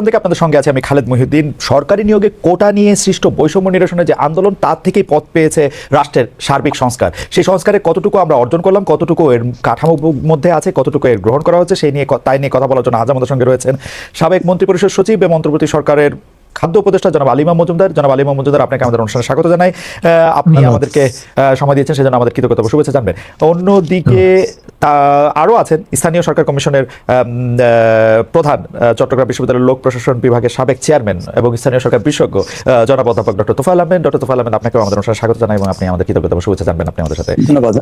থেকে আপনাদের সঙ্গে আছে আমি খালেদ মহিউদ্দিন। সরকারি নিয়োগে কোটা নিয়ে সৃষ্ট বৈষম্য নিরসনের যে আন্দোলন, তার থেকেই পথ পেয়েছে রাষ্ট্রের সার্বিক সংস্কার। সেই সংস্কারে কতটুকু আমরা অর্জন করলাম, কতটুকু এর কাঠামোর মধ্যে আছে, কতটুকু এর গ্রহণ করা হচ্ছে, সেই নিয়ে তাই নিয়ে কথা বলার জন্য আজ আমাদের সঙ্গে রয়েছেন সাবেক মন্ত্রিপরিষদ সচিব এবং অন্তর্বর্তী সরকারের খাদ্য উপদেষ্টা জনাব আলী মাহমুদ মজুমদার। জনাব আলী মাহমুদ মজুমদার, আপনাকে আমাদের অনুষ্ঠানে স্বাগত জানাই। আপনি আমাদেরকে সময় দিয়েছেন, সেজন্য আমাদের কৃতজ্ঞতা ও শুভেচ্ছা জানবেন। অন্যদিকে আরও আছেন স্থানীয় সরকার কমিশনের প্রধান, চট্টগ্রাম বিশ্ববিদ্যালয়ের লোক প্রশাসন বিভাগের সাবেক চেয়ারম্যান এবং স্থানীয় সরকার বিশেষজ্ঞ জনাব অধ্যাপক ডক্টর তোফায়েল আহমেদ। ডক্টর তোফায়েল আহমেদ, আপনাকেও আমাদের অনুষ্ঠানে স্বাগত জানাই এবং আপনি আমাদের কৃতজ্ঞতা ও শুভেচ্ছা জানবেন। আপনি আমাদের সাথে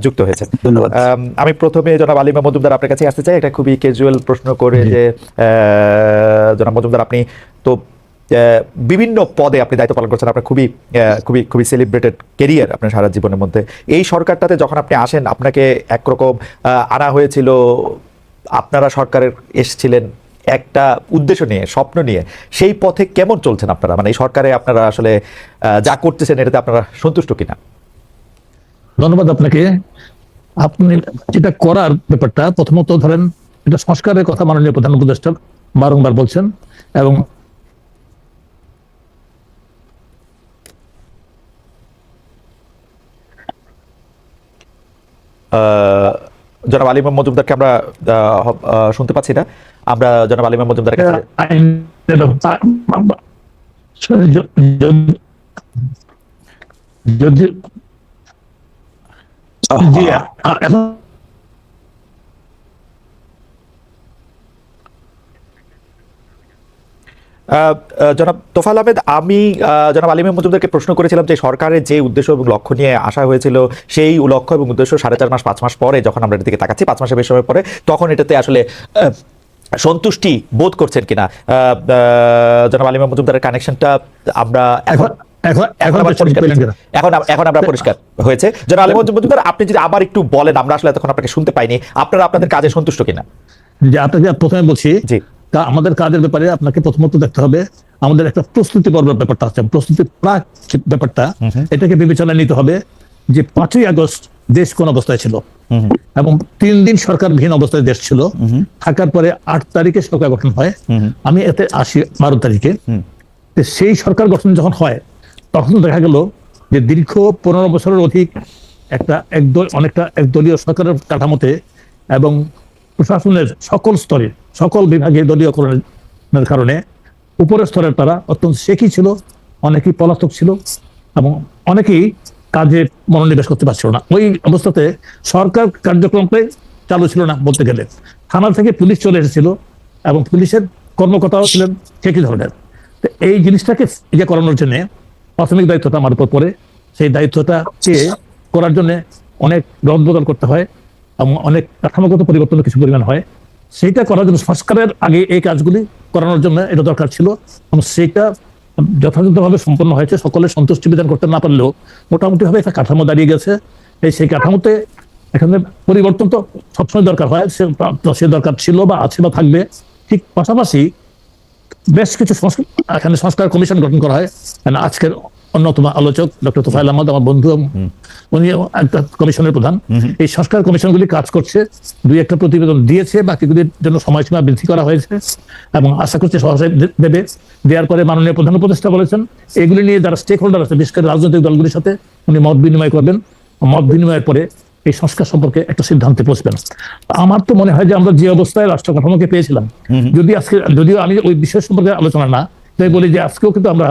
যুক্ত হয়েছেন, ধন্যবাদ। আমি প্রথমে জনাব আলী মাহমুদ মজুমদার আপনার কাছে আসতে চাই, একটা খুবই ক্যাজুয়াল প্রশ্ন করে যে জনাব মজুমদার, আপনি তো বিভিন্ন পদে আপনি দায়িত্ব পালন করছেন, আপনার খুবই খুবই খুবই সেলিব্রেটেড কেরিয়ার আপনার সারা জীবনের মধ্যে। এই সরকারটাতে যখন আপনি আসেন, আপনাকে একরকম আনা হয়েছিল, আপনারা সরকারের এসেছিলেন একটা উদ্দেশ্য নিয়ে, স্বপ্ন নিয়ে। সেই পথে কেমন চলছেন আপনারা? মানে এই সরকারে আপনারা আসলে যা করতেছেন, এটাতে আপনারা সন্তুষ্ট কিনা? ধন্যবাদ আপনাকে। আপনি যেটা করার ব্যাপারটা, প্রথমত ধরেন এটা সংস্কারের কথা মাননীয় প্রধান উপদেষ্টা বারংবার বলছেন এবং জনাব আলী মাহমুদ মজুমদারকে আমরা শুনতে পাচ্ছি না। আমরা জনাব আলী মাহমুদ মজুমদারের কাছে যদি জনাব তোফায়েল আহমেদ, আমি জনাব আলী মাহমুদ মজুমদারকে প্রশ্ন করেছিলাম যে সরকারের যে উদ্দেশ্য এবং লক্ষ্য নিয়ে আসা হয়েছিল, সেই লক্ষ্য এবং উদ্দেশ্য 4.5 মাস 5 মাস পরে যখন আমরা এর দিকে তাকাচ্ছি, 5 মাসের বেশি সময় পরে, তখন এটাতে আসলে সন্তুষ্টি বোধ করছেন কিনা? জনাব আলী মাহমুদ মজুমদারের কানেকশনটা আমরা এখন আমরা পরিষ্কার হয়েছে। জনাব আলী মাহমুদ মজুমদার, আপনি যদি আবার একটু বলেন, আমরা আসলে তখন আপনাকে শুনতে পাইনি, আপনারা আপনাদের কাজে সন্তুষ্ট কিনা? যে আপনাকে প্রথমে বলছি, জি, আমাদের কাজের ব্যাপারে আপনাকে প্রথমত দেখতে হবে আমাদের একটা প্রস্তুতি পর্বের ব্যাপারটা আছে, প্রস্তুতির প্রাক ব্যাপারটা, এটাকে বিবেচনায় নিতে হবে যে 5ই আগস্ট দেশ কোন অবস্থায় ছিল এবং 3 দিন সরকারবিহীন অবস্থায় দেশ ছিল। থাকার পরে 8 তারিখে সরকার গঠন হয়, আমি এতে আসি 12 তারিখে। সেই সরকার গঠন যখন হয়, তখন দেখা গেল যে দীর্ঘ 15 বছরের অধিক অনেকটা একদলীয় সরকারের কাঠামোতে এবং প্রশাসনের সকল স্তরে সকল বিভাগে দলীয়করণের কারণে উপরের স্তরের তারা অত্যন্ত শেখি ছিল, অনেকেই পলাতক ছিল এবং অনেকেই কাজে মনোনিবেশ করতে পারছিল না। ওই অবস্থাতে সরকার কার্যক্রমটাই চালু ছিল না বলতে গেলে। থানা থেকে পুলিশ চলে এসেছিল এবং পুলিশের কর্মকর্তাও ছিলেন শেখি ধরনের। তো এই জিনিসটাকে ইয়ে করানোর জন্য প্রাথমিক দায়িত্বটা আমার উপর পড়ে। সেই দায়িত্বটা করার জন্য অনেক রদবদল করতে হয় এবং অনেক কাঠামোগত পরিবর্তন কিছু পরিমাণ হয়। সেইটা করার জন্য সংস্কারের আগে এই কাজগুলি করানোর জন্য এটা দরকার ছিল এবং সেইটা যথাযথভাবে সম্পন্ন হয়েছে। সকলের সন্তুষ্টি বিধান করতে না পারলেও মোটামুটি ভাবে একটা কাঠামো দাঁড়িয়ে গেছে। সেই কাঠামোতে এখানে পরিবর্তন তো সবসময় দরকার হয়, সে দরকার ছিল বা আছে বা থাকবে। ঠিক পাশাপাশি বেশ কিছু এখানে সংস্কার কমিশন গঠন করা হয়। আজকের অন্যতম আলোচক ডক্টর তোফায়েল আহমেদ আমার বন্ধু, উনি একটা কমিশনের প্রধান। এই সংস্কার কমিশনগুলি কাজ করছে, 2-1টা প্রতিবেদন দিয়েছে, বাকিগুলির জন্য সময়সীমা বৃদ্ধি করা হয়েছে এবং আশা করছি সহজে দেবে। দেওয়ার পরে মাননীয় প্রধান উপদেষ্টা বলেছেন এগুলি নিয়ে যারা স্টেক হোল্ডার আছে, বিশেষ করে রাজনৈতিক দলগুলির সাথে উনি মত বিনিময় করবেন। মত বিনিময়ের পরে এই সংস্কার সম্পর্কে একটা সিদ্ধান্তে পৌঁছবেন। আমার তো মনে হয় যে আমরা যে অবস্থায় রাষ্ট্র কাঠামোকে পেয়েছিলাম, যদিও আমি ওই বিষয় সম্পর্কে আলোচনা না, তাই বলি যে আজকেও কিন্তু আমরা,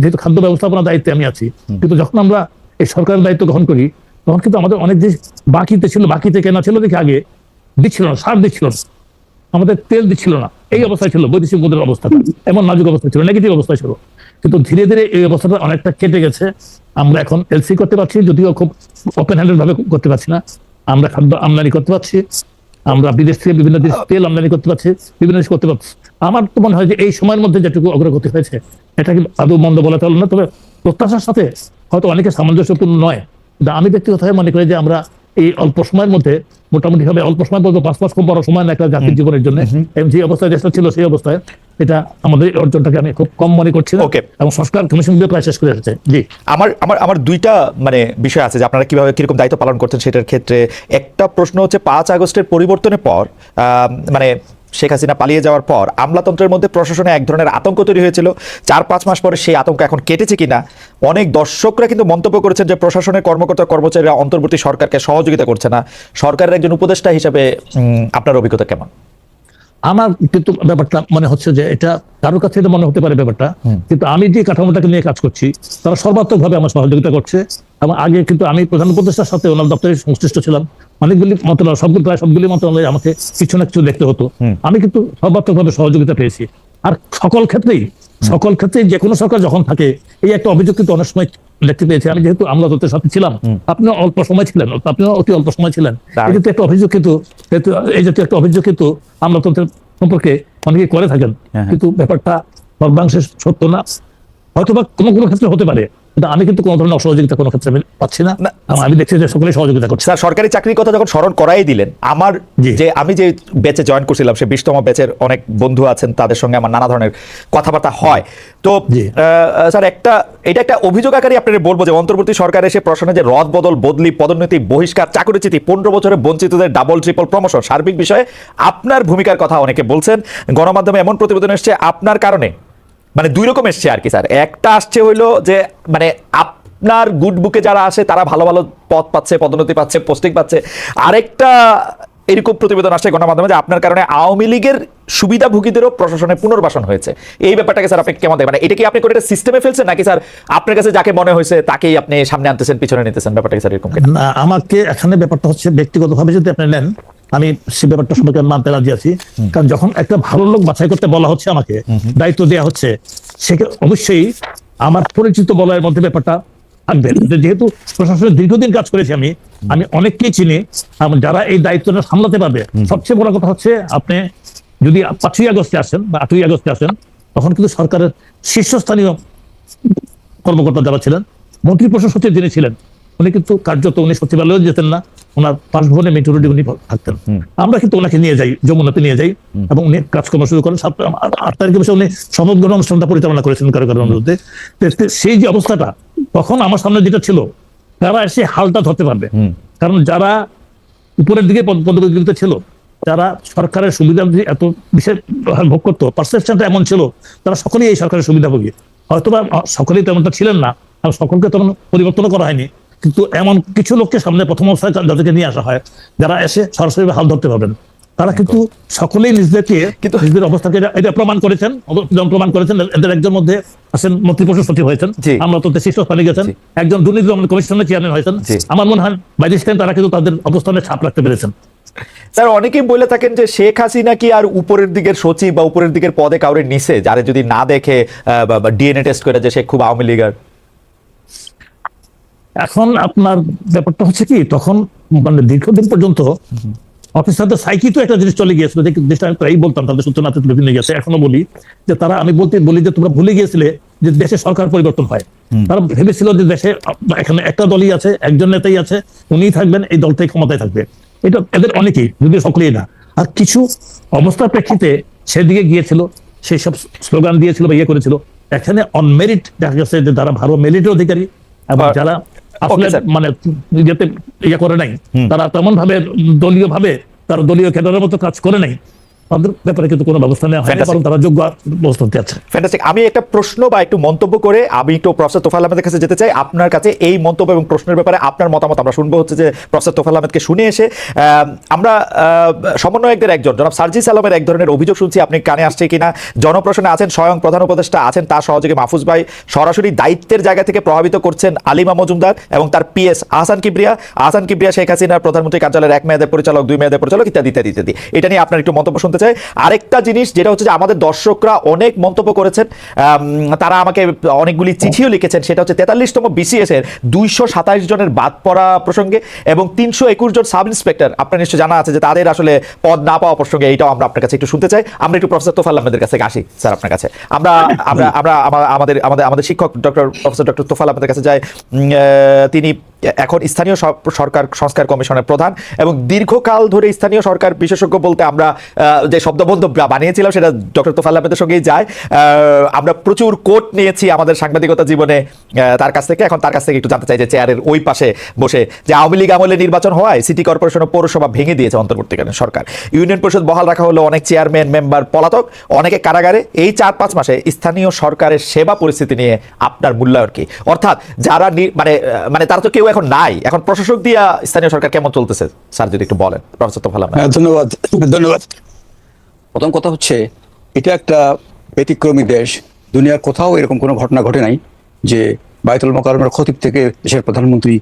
যেহেতু খাদ্য ব্যবস্থাপনার দায়িত্বে আমি আছি, কিন্তু যখন আমরা এই সরকারের দায়িত্ব গ্রহণ করি, তখন কিন্তু আমাদের অনেক জিনিস বাকিতে কেনা ছিল, দেখে আগে দিচ্ছিল না, সার দিচ্ছিল না, আমাদের তেল দিচ্ছিল না। এই অবস্থায় ছিল বৈদেশিক মুদ্রার অবস্থাটা, এমন নাজুক অবস্থা ছিল, নেগেটিভ অবস্থায় ছিল। কিন্তু ধীরে ধীরে এই অবস্থাটা অনেকটা কেটে গেছে। আমরা এখন এলসি করতে পারছি, যদিও খুব ওপেন হ্যান্ডেড ভাবে করতে পারছি না। আমরা খাদ্য আমদানি করতে পারছি, আমরা বিদেশ থেকে বিভিন্ন দেশ তেল আমদানি করতে পারছি, বিভিন্ন দেশ করতে পারছি। আমার তো মনে হয় যে এই সময়ের মধ্যে যেটুকু অগ্রগতি হয়েছে, এটা কিন্তু আদৌ মন্দ বলা চলে না। তবে প্রত্যাশার সাথে হয়তো অনেকে সামঞ্জস্যপূর্ণ নয়। আমি ব্যক্তিগতভাবে মনে করি যে আমরা এই অল্প সময়ের মধ্যে, মোটামুটি ভাবে অল্প সময় বলতে 5 মাস খুব বড় সময় না একটা জাতির জীবনের জন্য, যে অবস্থায় দেশটা ছিল সেই অবস্থায় এটা আমাদের অর্জনটাকে আমি খুব কম মনে করছি এবং সংস্কার কমিশন দিয়ে প্রায় শেষ করে এসেছে। জি, আমার দুইটা বিষয় আছে যে আপনারা কিরকম দায়িত্ব পালন করছেন সেটার ক্ষেত্রে। একটা প্রশ্ন হচ্ছে 5 আগস্টের পরিবর্তনের পর শেখ হাসিনা পালিয়ে যাওয়ার পর আমলাতন্ত্রের মধ্যে প্রশাসনে এক ধরনের আতঙ্ক তৈরি হয়েছিল, 4-5 মাস পরে সেই আতঙ্ক এখন কেটেছে কিনা অনেক দর্শকরা কিন্তু মন্তব্য করেছেন যে প্রশাসনের কর্মকর্তা কর্মচারীরা অন্তর্বর্তী সরকারকে সহযোগিতা করছে না। সরকারের একজন উপদেষ্টা হিসেবে আপনার অভিজ্ঞতা কেমন? আমার কিন্তু ব্যাপারটা মনে হচ্ছে যে এটা কারোর কাছে এটা মনে হতে পারে ব্যাপারটা, কিন্তু আমি যে কাঠামোটাকে নিয়ে কাজ করছি তারা সর্বাত্মকভাবে আমার সহযোগিতা করছে। এবং আগে কিন্তু আমি প্রধান উপদেষ্টার সাথে ওনার দপ্তরে সংশ্লিষ্ট ছিলাম, অনেকগুলি মন্ত্রণালয়, প্রায় সবগুলি মন্ত্রণালয়ে আমাকে কিছু না কিছু দেখতে হতো। আমি কিন্তু সর্বাত্মকভাবে সহযোগিতা পেয়েছি। আর সকল ক্ষেত্রেই যে কোনো সরকার যখন থাকে এই একটা অভিযোগ কিন্তু অনেক সময় দেখতে পেয়েছি। আমি যেহেতু আমলাতন্ত্রের সাথে ছিলাম, আপনিও অল্প সময় ছিলেন, আপনিও অতি অল্প সময় ছিলেন, এই জাতীয় একটা অভিযোগ কিন্তু আমলাতন্ত্রের সম্পর্কে অনেকে করে থাকেন, কিন্তু ব্যাপারটা সর্বাংশে সত্য না। হয়তোবা কোনো কোনো ক্ষেত্রে হতে পারে, কিন্তু আমি কিন্তু কোনো ধরনের অসহযোগিতা কোনো ক্ষেত্রে আমি পাচ্ছি না। আমি দেখছি যে সকলে সহযোগিতা করছে। স্যার, সরকারি চাকরির কথা যখন স্মরণ করাই দিলেন, আমি যে ব্যাচে জয়েন করছিলাম সে 20তম ব্যাচের অনেক বন্ধু আছেন, তাদের সঙ্গে আমার নানা ধরনের কথাবার্তা হয়। তো স্যার, এটা একটা অভিযোগ আকারে আপনাদের বলবো যে অন্তর্বর্তী সরকার এসে প্রশ্নে যে রদ বদল, বদলি, পদোন্নতি, বহিষ্কার, চাকরিচ্যুতি, 15 বছরে বঞ্চিতদের ডাবল ট্রিপল প্রমোশন, সার্বিক বিষয়ে আপনার ভূমিকার কথা অনেকে বলছেন। গণমাধ্যমে এমন প্রতিবেদন এসছে আপনার কারণে, মানে দুই রকম এসছে আর কি স্যার। একটা আসছে হইলো যে মানে আপনার গুড বুকে যারা আসে তারা ভালো ভালো পদ পাচ্ছে, পদোন্নতি পাচ্ছে, পোস্টিং পাচ্ছে। আরেকটা এরকম প্রতিবেদন আসছে গণমাধ্যমে যে আপনার কারণে আওয়ামী লীগের সুবিধাভোগীদেরও প্রশাসনে পুনর্বাসন হয়েছে। এই ব্যাপারটাকে স্যার আপনি কেমন দেখেন? মানে এটা কি আপনি করে একটা সিস্টেমে ফেলছেন, নাকি স্যার আপনার কাছে যাকে মনে হয়েছে তাকেই আপনি সামনে আনতেছেন, পিছনে নিতেছেন? ব্যাপারটা স্যার এরকম না, আমাকে এখানে ব্যাপারটা হচ্ছে ব্যক্তিগতভাবে যদি আপনি নেন, আমি সে ব্যাপারটা সম্পর্কে মানতে রাজি আছি। কারণ যখন একটা ভালো লোক বাছাই করতে বলা হচ্ছে, আমাকে দায়িত্ব দেওয়া হচ্ছে, সে অবশ্যই আমার পরিচিত বলয়ের মধ্যে ব্যাপারটা থাকবে। যেহেতু প্রশাসনে দীর্ঘদিন কাজ করেছি, আমি অনেককেই চিনি যারা এই দায়িত্বটা সামলাতে পারবে। সবচেয়ে বড় কথা হচ্ছে, আপনি যদি 5ই আগস্টে আসেন বা 8ই আগস্টে আসেন, তখন কিন্তু সরকারের শীর্ষস্থানীয় কর্মকর্তা যারা ছিলেন, মন্ত্রী পরিষদ সচিব যিনি ছিলেন, উনি কিন্তু কার্যত উনি সচিবালয়ে যেতেন না, ওনার বাসভবনে মেট্রোডি উনি থাকতেন। আমরা কিন্তু ওনাকে নিয়ে যাই, যমুনাতে নিয়ে যাই, এবং উনি কাজকর্ম শুরু করেন। 8 তারিখে বসে উনি শপথ গ্রহণ অনুষ্ঠানটা পরিচালনা করেছেন কারো অনুরোধে। সেই যে অবস্থাটা, তখন আমার সামনে যেটা ছিল, তারা এসে হালটা ধরতে পারবে। কারণ যারা উপরের দিকে পদগুলিতে ছিল, যারা সরকারের সুবিধা এত বিশেষ ভোগ করতো, পারসেপশনটা এমন ছিল, তারা সকলেই এই সরকারের সুবিধাভোগী। হয়তোবা সকলেই তেমনটা ছিলেন না, সকলকে তেমন পরিবর্তন করা হয়নি, কিন্তু এমন কিছু লোককে সামনে প্রথম অবস্থায় যাদেরকে নিয়ে আসা হয়, যারা এসে সরাসরি হাল ধরতে পারবেন, তারা কিন্তু সকলেই নিজেদের অবস্থাকে এটা প্রমাণ করেছেন। এদের একজন মধ্যে আছেন মন্ত্রী পরিষদ সচিব হয়েছেন, আমরা তো শীর্ষস্থানে গেছেন, একজন দুর্নীতি দমন কমিশনের চেয়ারম্যান হয়েছেন। আমার মনে হয় বাইরে তারা কিন্তু তাদের অবস্থানে ছাপ রাখতে পেরেছেন। স্যার, অনেকেই বলে থাকেন যে শেখ হাসিনা কি আর উপরের দিকের সচিব বা উপরের দিকের পদে কাউরে নিছে, যারে যদি না দেখে ডিএনএ টেস্ট করে যে সে খুব আওয়ামী লীগের। এখন আপনার ব্যাপারটা হচ্ছে কি, তখন মানে দীর্ঘদিন পর্যন্ত অফিসারদের সাইকি তো একটা জিনিস চলে গিয়েছিল, যে দেশটা আমি প্রায়ই বলতাম, তাদের সূচনাতে বিভিন্ন গেছে, এখনো বলি যে তারা, আমি বলি যে তোমরা ভুলে গিয়েছিলে যে দেশে সরকার পরিবর্তন হয়। তারা ভেবেছিল যে দেশে এখানে একটা দলই আছে, একজন নেতাই আছে, উনিই থাকবেন, এই দলটাই ক্ষমতায় থাকবে। এটা এদের অনেকেই, যদি সকলেই না। আর কিছু অবস্থার প্রেক্ষিতে সেদিকে গিয়েছিল, সেই সব স্লোগান দিয়েছিল বা ইয়ে করেছিল। এখানে অনমেরিট দেখা গেছে যে তারা ভালো মেরিটের অধিকারী, এবং যারা আসলে মানে ইয়েতে ইয়ে করে নাই, তারা তেমন ভাবে দলীয় ভাবে তারা দলীয় ক্যাডারের মতো কাজ করে নাই, তাদের ব্যাপারে কিন্তু কোনো ব্যবস্থা নেওয়া হয়নি, কারণ তারা যোগ্য অবস্থাতে আছে। ফ্যান্টাস্টিক। আমি একটা প্রশ্ন বা একটু মন্তব্য করে আমি একটু প্রফেসর তোফায়েল আহমেদের কাছে যেতে চাই। আপনার কাছে এই মন্তব্য এবং প্রশ্নের ব্যাপারে আপনার মতামত আমরা শুনবো। হচ্ছে যে প্রফেসর তোফায়েল আহমেদকে শুনে এসে আমরা সমন্বয়কদের একজন জনাব সার্জিস আলমের এক ধরনের অভিযোগ শুনছি, আপনি কানে আসছে কিনা। জনপ্রশাসনে আছেন স্বয়ং প্রধান উপদেষ্টা, আছেন তার সহযোগী মাহফুজ ভাই, সরাসরি দায়িত্বের জায়গা থেকে প্রভাবিত করছেন আলিমা মজুমদার এবং তার পিএস আহসান কিবরিয়া শেখ হাসিনার প্রধানমন্ত্রী কার্যালয়ের 1 মেয়াদের পরিচালক, 2 মেয়াদের পরিচালক, ইত্যাদি ইত্যাদি ইত্যাদি। এটা নিয়ে আপনার একটু মন্তব্য শুনতে চাই। আরেকটা জিনিস যেটা হচ্ছে যে আমাদের দর্শকরা অনেক মন্তব্য করেছেন, তারা আমাকে অনেকগুলি চিঠিও লিখেছেন, সেটা হচ্ছে 43তম বিসিএস এর 227 জনের বাদ পড়া প্রসঙ্গে এবং 321 জন সাব ইন্সপেক্টর, আপনার নিশ্চয় জানা আছে যে তাদের আসলে পদ না পাওয়া প্রসঙ্গে। এইটাও আমরা আপনার কাছে একটু শুনতে চাই। আমরা একটু প্রফেসর তোফায়েল আহমেদের কাছে আসি স্যার, আপনার কাছে আমরা আমরা আমরা আমাদের শিক্ষক প্রফেসর ডক্টর তোফায়েল আহমেদের কাছে যাই। তিনি এখন স্থানীয় সরকার সংস্কার কমিশনের প্রধান এবং দীর্ঘকাল ধরে স্থানীয় সরকার বিশেষজ্ঞ বলতে আমরা যে শব্দবন্ধ বানিয়েছিলাম সেটা ডক্টর তোফায়েল আহমেদের সঙ্গেই যায়। আমরা প্রচুর কোট নিয়েছি আমাদের সাংবাদিকতা জীবনে তার কাছ থেকে। এখন তার কাছ থেকে একটু জানতে চাই যে চেয়ারের ওই পাশে বসে যে আওয়ামী লীগ আমলে নির্বাচন হওয়ায় সিটি কর্পোরেশন ও পৌরসভা ভেঙে দিয়েছে অন্তর্বর্তীকালীন সরকার, ইউনিয়ন পরিষদ বহাল রাখা হলো, অনেক চেয়ারম্যান মেম্বার পলাতক, অনেকে কারাগারে। এই 4-5 মাসে স্থানীয় সরকারের সেবা পরিস্থিতি নিয়ে আপনার মূল্যায়ন কি? অর্থাৎ যারা মানে তারা তো কেউ এখন নাই, এখন প্রশাসক দিয়া স্থানীয় সরকার কেমন চলতেছে স্যার যদি একটু বলেন প্রফেসর তোফায়েল আহমেদ। ধন্যবাদ। প্রথম কথা হচ্ছে, এটা একটা ব্যতিক্রমী দেশ, দুনিয়ার কোথাও এরকম কোনো ঘটনা ঘটে নাই যে বায়তুল মোকাররমের খতিব থেকে দেশের প্রধানমন্ত্রী,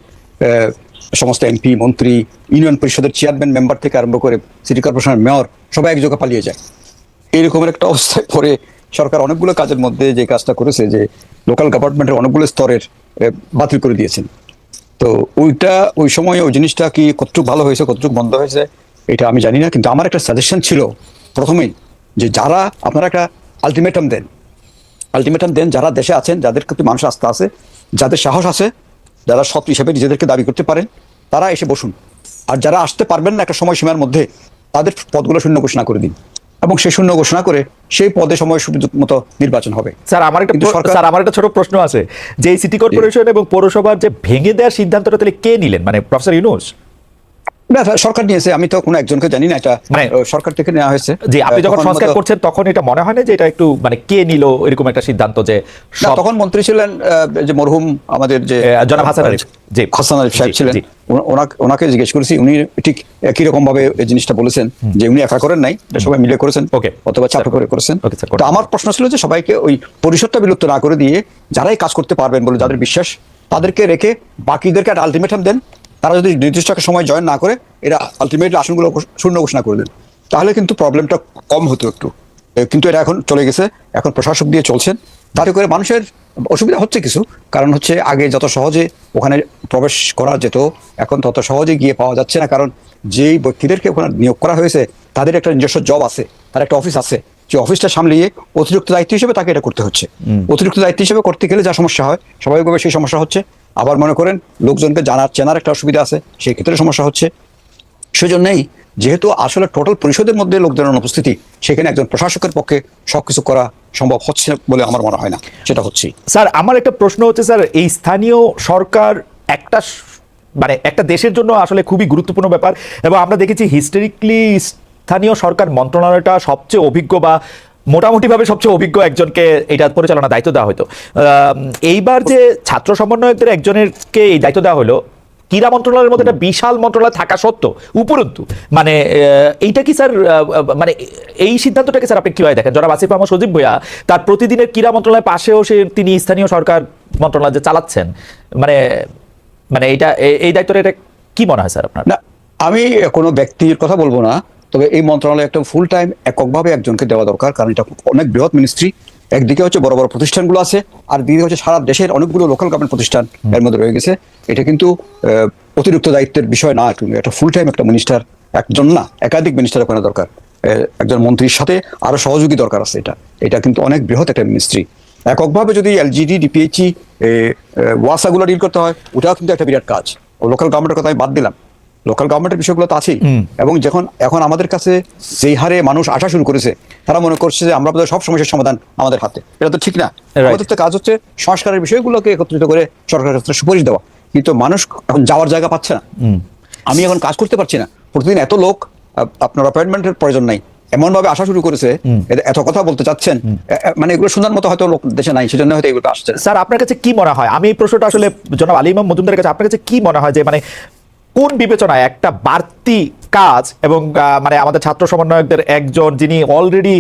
সমস্ত এমপি মন্ত্রী, ইউনিয়ন পরিষদের চেয়ারম্যান মেম্বার থেকে আরম্ভ করে সিটি কর্পোরেশনের মেয়র সবাই এক জায়গায় পালিয়ে যায়। এরকমের একটা অবস্থায় পরে সরকার অনেকগুলো কাজের মধ্যে যে কাজটা করেছে যে লোকাল গভর্নমেন্টের অনেকগুলো স্তরের বাতিল করে দিয়েছেন। তো ওই সময় ওই জিনিসটা কি কতটুকু ভালো হয়েছে কতটুকু বন্ধ হয়েছে এটা আমি জানি না, কিন্তু আমার একটা সাজেশন ছিল প্রথমেই যে যারা আপনারা একটা আলটিমেটাম দেন যারা দেশে আছেন, যাদের প্রতি মানুষের আস্থা আছে, যাদের সাহস আছে, যারা সৎ হিসেবে নিজেদেরকে দাবি করতে পারেন, তারা এসে বসুন। আর যারা আসতে পারবেন না একটা সময়সীমার মধ্যে, তাদের পদগুলো শূন্য ঘোষণা করে দিন এবং সেই শূন্য ঘোষণা করে সেই পদে সময় মতো নির্বাচন হবে। স্যার আমার একটা ছোট প্রশ্ন আছে যে সিটি কর্পোরেশন এবং পৌরসভার যে ভেঙে দেওয়ার সিদ্ধান্তটা তাহলে কে নিলেন, মানে প্রফেসর ইউনূস? না, সরকার নিয়েছে, আমি তো কোনো একজনকে জানি না, এটা সরকার থেকে নেওয়া হয়েছে। যে আপনি যখন সংস্কার করছেন তখন এটা মনে হয় না যে এটা একটু মানে কে নিল এরকম একটা সিদ্ধান্ত? যে তখন মন্ত্রী ছিলেন যে মরহুম আমাদের যে জনাব হাসান আরিফ সাহেব ছিলেন, ওনাকে জিজ্ঞেস করেছি, উনি ঠিক একই রকম ভাবে এই জিনিসটা বলেছেন যে উনি একা করেন নাই, সবাই মিলে করেছেন অথবা চাপে করে করেছেন। তো আমার প্রশ্ন ছিল যে সবাইকে ওই পরিষদটা বিলুপ্ত না করে দিয়ে যারাই কাজ করতে পারবেন বলে যাদের বিশ্বাস, তাদেরকে রেখে বাকিদেরকে একটা আলটিমেটাম দেন। তারা যদি নির্দিষ্ট একটা সময় জয়েন না করে এরা আলটিমেটলি আসনগুলো শূন্য ঘোষণা করে দেন, তাহলে কিন্তু প্রবলেমটা কম হতো একটু। কিন্তু এটা এখন চলে গেছে, এখন প্রশাসক দিয়ে চলছেন। তাতে করে মানুষের অসুবিধা হচ্ছে কিছু, কারণ হচ্ছে আগে যত সহজে ওখানে প্রবেশ করা যেত, এখন তত সহজে গিয়ে পাওয়া যাচ্ছে না। কারণ যেই ব্যক্তিদেরকে ওখানে নিয়োগ করা হয়েছে তাদের একটা নিজস্ব জব আছে, তার একটা অফিস আছে, যে অফিসটা সামলিয়ে অতিরিক্ত দায়িত্ব হিসেবে তাকে এটা করতে হচ্ছে। অতিরিক্ত দায়িত্ব হিসেবে করতে গেলে যা সমস্যা হয় স্বাভাবিকভাবে সেই সমস্যা হচ্ছে। আবার মনে করেন লোকজনকে চেনার একটা অসুবিধা আছে, সেই ক্ষেত্রে সমস্যা হচ্ছে। সেজন্যই যেহেতু আসলে টোটাল পরিষদের মধ্যে লোকজনের অনুপস্থিতি, সেখানে একজন প্রশাসকের পক্ষে সবকিছু করা সম্ভব হচ্ছে বলে আমার মনে হয় না সেটা হচ্ছে। স্যার আমার একটা প্রশ্ন হচ্ছে, স্যার এই স্থানীয় সরকার একটা দেশের জন্য আসলে খুবই গুরুত্বপূর্ণ ব্যাপার, এবং আমরা দেখেছি হিস্টোরিক্যালি স্থানীয় সরকার মন্ত্রণালয়টা সবচেয়ে অভিজ্ঞ বা মোটামুটিভাবে সবচেয়ে অভিজ্ঞ একজনকে এটা পরিচালনার দায়িত্ব দেওয়া হতো। এইবার যে ছাত্র সমন্বয়কদের একজনেরকে এই দায়িত্ব দেওয়া হলো, ক্রীড়া মন্ত্রণালয়ের মধ্যে একটা বিশাল মন্ত্রণালয় থাকা সত্ত্বেও উপরন্তু মানে এইটা কি স্যার, মানে এই সিদ্ধান্তটাকে স্যার আপনি কিভাবে দেখেন? জনাব আসিফ আহমদ সজীব ভূঁইয়া তার প্রতিদিনের ক্রীড়া মন্ত্রণালয়ের পাশেও তিনি স্থানীয় সরকার মন্ত্রণালয় যে চালাচ্ছেন, মানে এই দায়িত্বটা এটা কি মনে হয় স্যার আপনার? না, আমি কোনো ব্যক্তির কথা বলবো না, তবে এই মন্ত্রণালয় একটা ফুল টাইম এককভাবে একজনকে দেওয়া দরকার, কারণ এটা অনেক বৃহৎ মিনিস্ট্রি। একদিকে হচ্ছে বড় বড় প্রতিষ্ঠানগুলো আছে, আর দিকে হচ্ছে সারা দেশের অনেকগুলো লোকাল গভর্নমেন্ট প্রতিষ্ঠান এর মধ্যে রয়ে গেছে। এটা কিন্তু অতিরিক্ত দায়িত্বের বিষয় না, এটা ফুল টাইম একটা মিনিস্টার, একজন না একাধিক মিনিস্টার ওখানে দরকার, একজন মন্ত্রীর সাথে আরো সহযোগী দরকার আছে। এটা কিন্তু অনেক বৃহৎ একটা মিনিস্ট্রি। এককভাবে যদি এলজিডি ডিপিএইচই ওয়াসাগুলো ডিল করতে হয়, ওটাও কিন্তু একটা বিরাট কাজ। ও লোকাল গভর্নমেন্টের কথা আমি বাদ দিলাম, লোকাল গভর্নমেন্টের বিষয়গুলো তো আছেই। এবং এখন আমাদের কাছে যেই হারে মানুষ আসা শুরু করেছে, তারা মনে করছে যে আমরা সব সমস্যার সমাধান আমাদের হাতে। এটা তো ঠিক না। আমাদের তো কাজ হচ্ছে সংস্কারের বিষয়গুলোকে একত্রিত করে সরকারের কাছে সুপারিশ দেওয়া, কিন্তু মানুষ এখন যাওয়ার জায়গা পাচ্ছে না। আমি এখন কাজ করতে পারছি না, প্রতিদিন এত লোক, আপনার অ্যাপয়েন্টমেন্টের প্রয়োজন নাই, এমন ভাবে আসা শুরু করেছে, এত কথা বলতে চাচ্ছেন, মানে এগুলো শোনার মতো হয়তো লোক দেশে নাই, সেজন্য হয়তো এগুলো আসছে। স্যার আপনার কাছে কি মনে হয়, আমি এই প্রশ্নটা আসলে জনাব আলী ইমাম মজুমদারের কাছে, আপনার কাছে কি মনে হয় যে মানে কোন বিবেচনায় একটা বাড়তি কাজ এবং মানে আমাদের ছাত্র সমন্বয়কদের একজন যিনি অলরেডি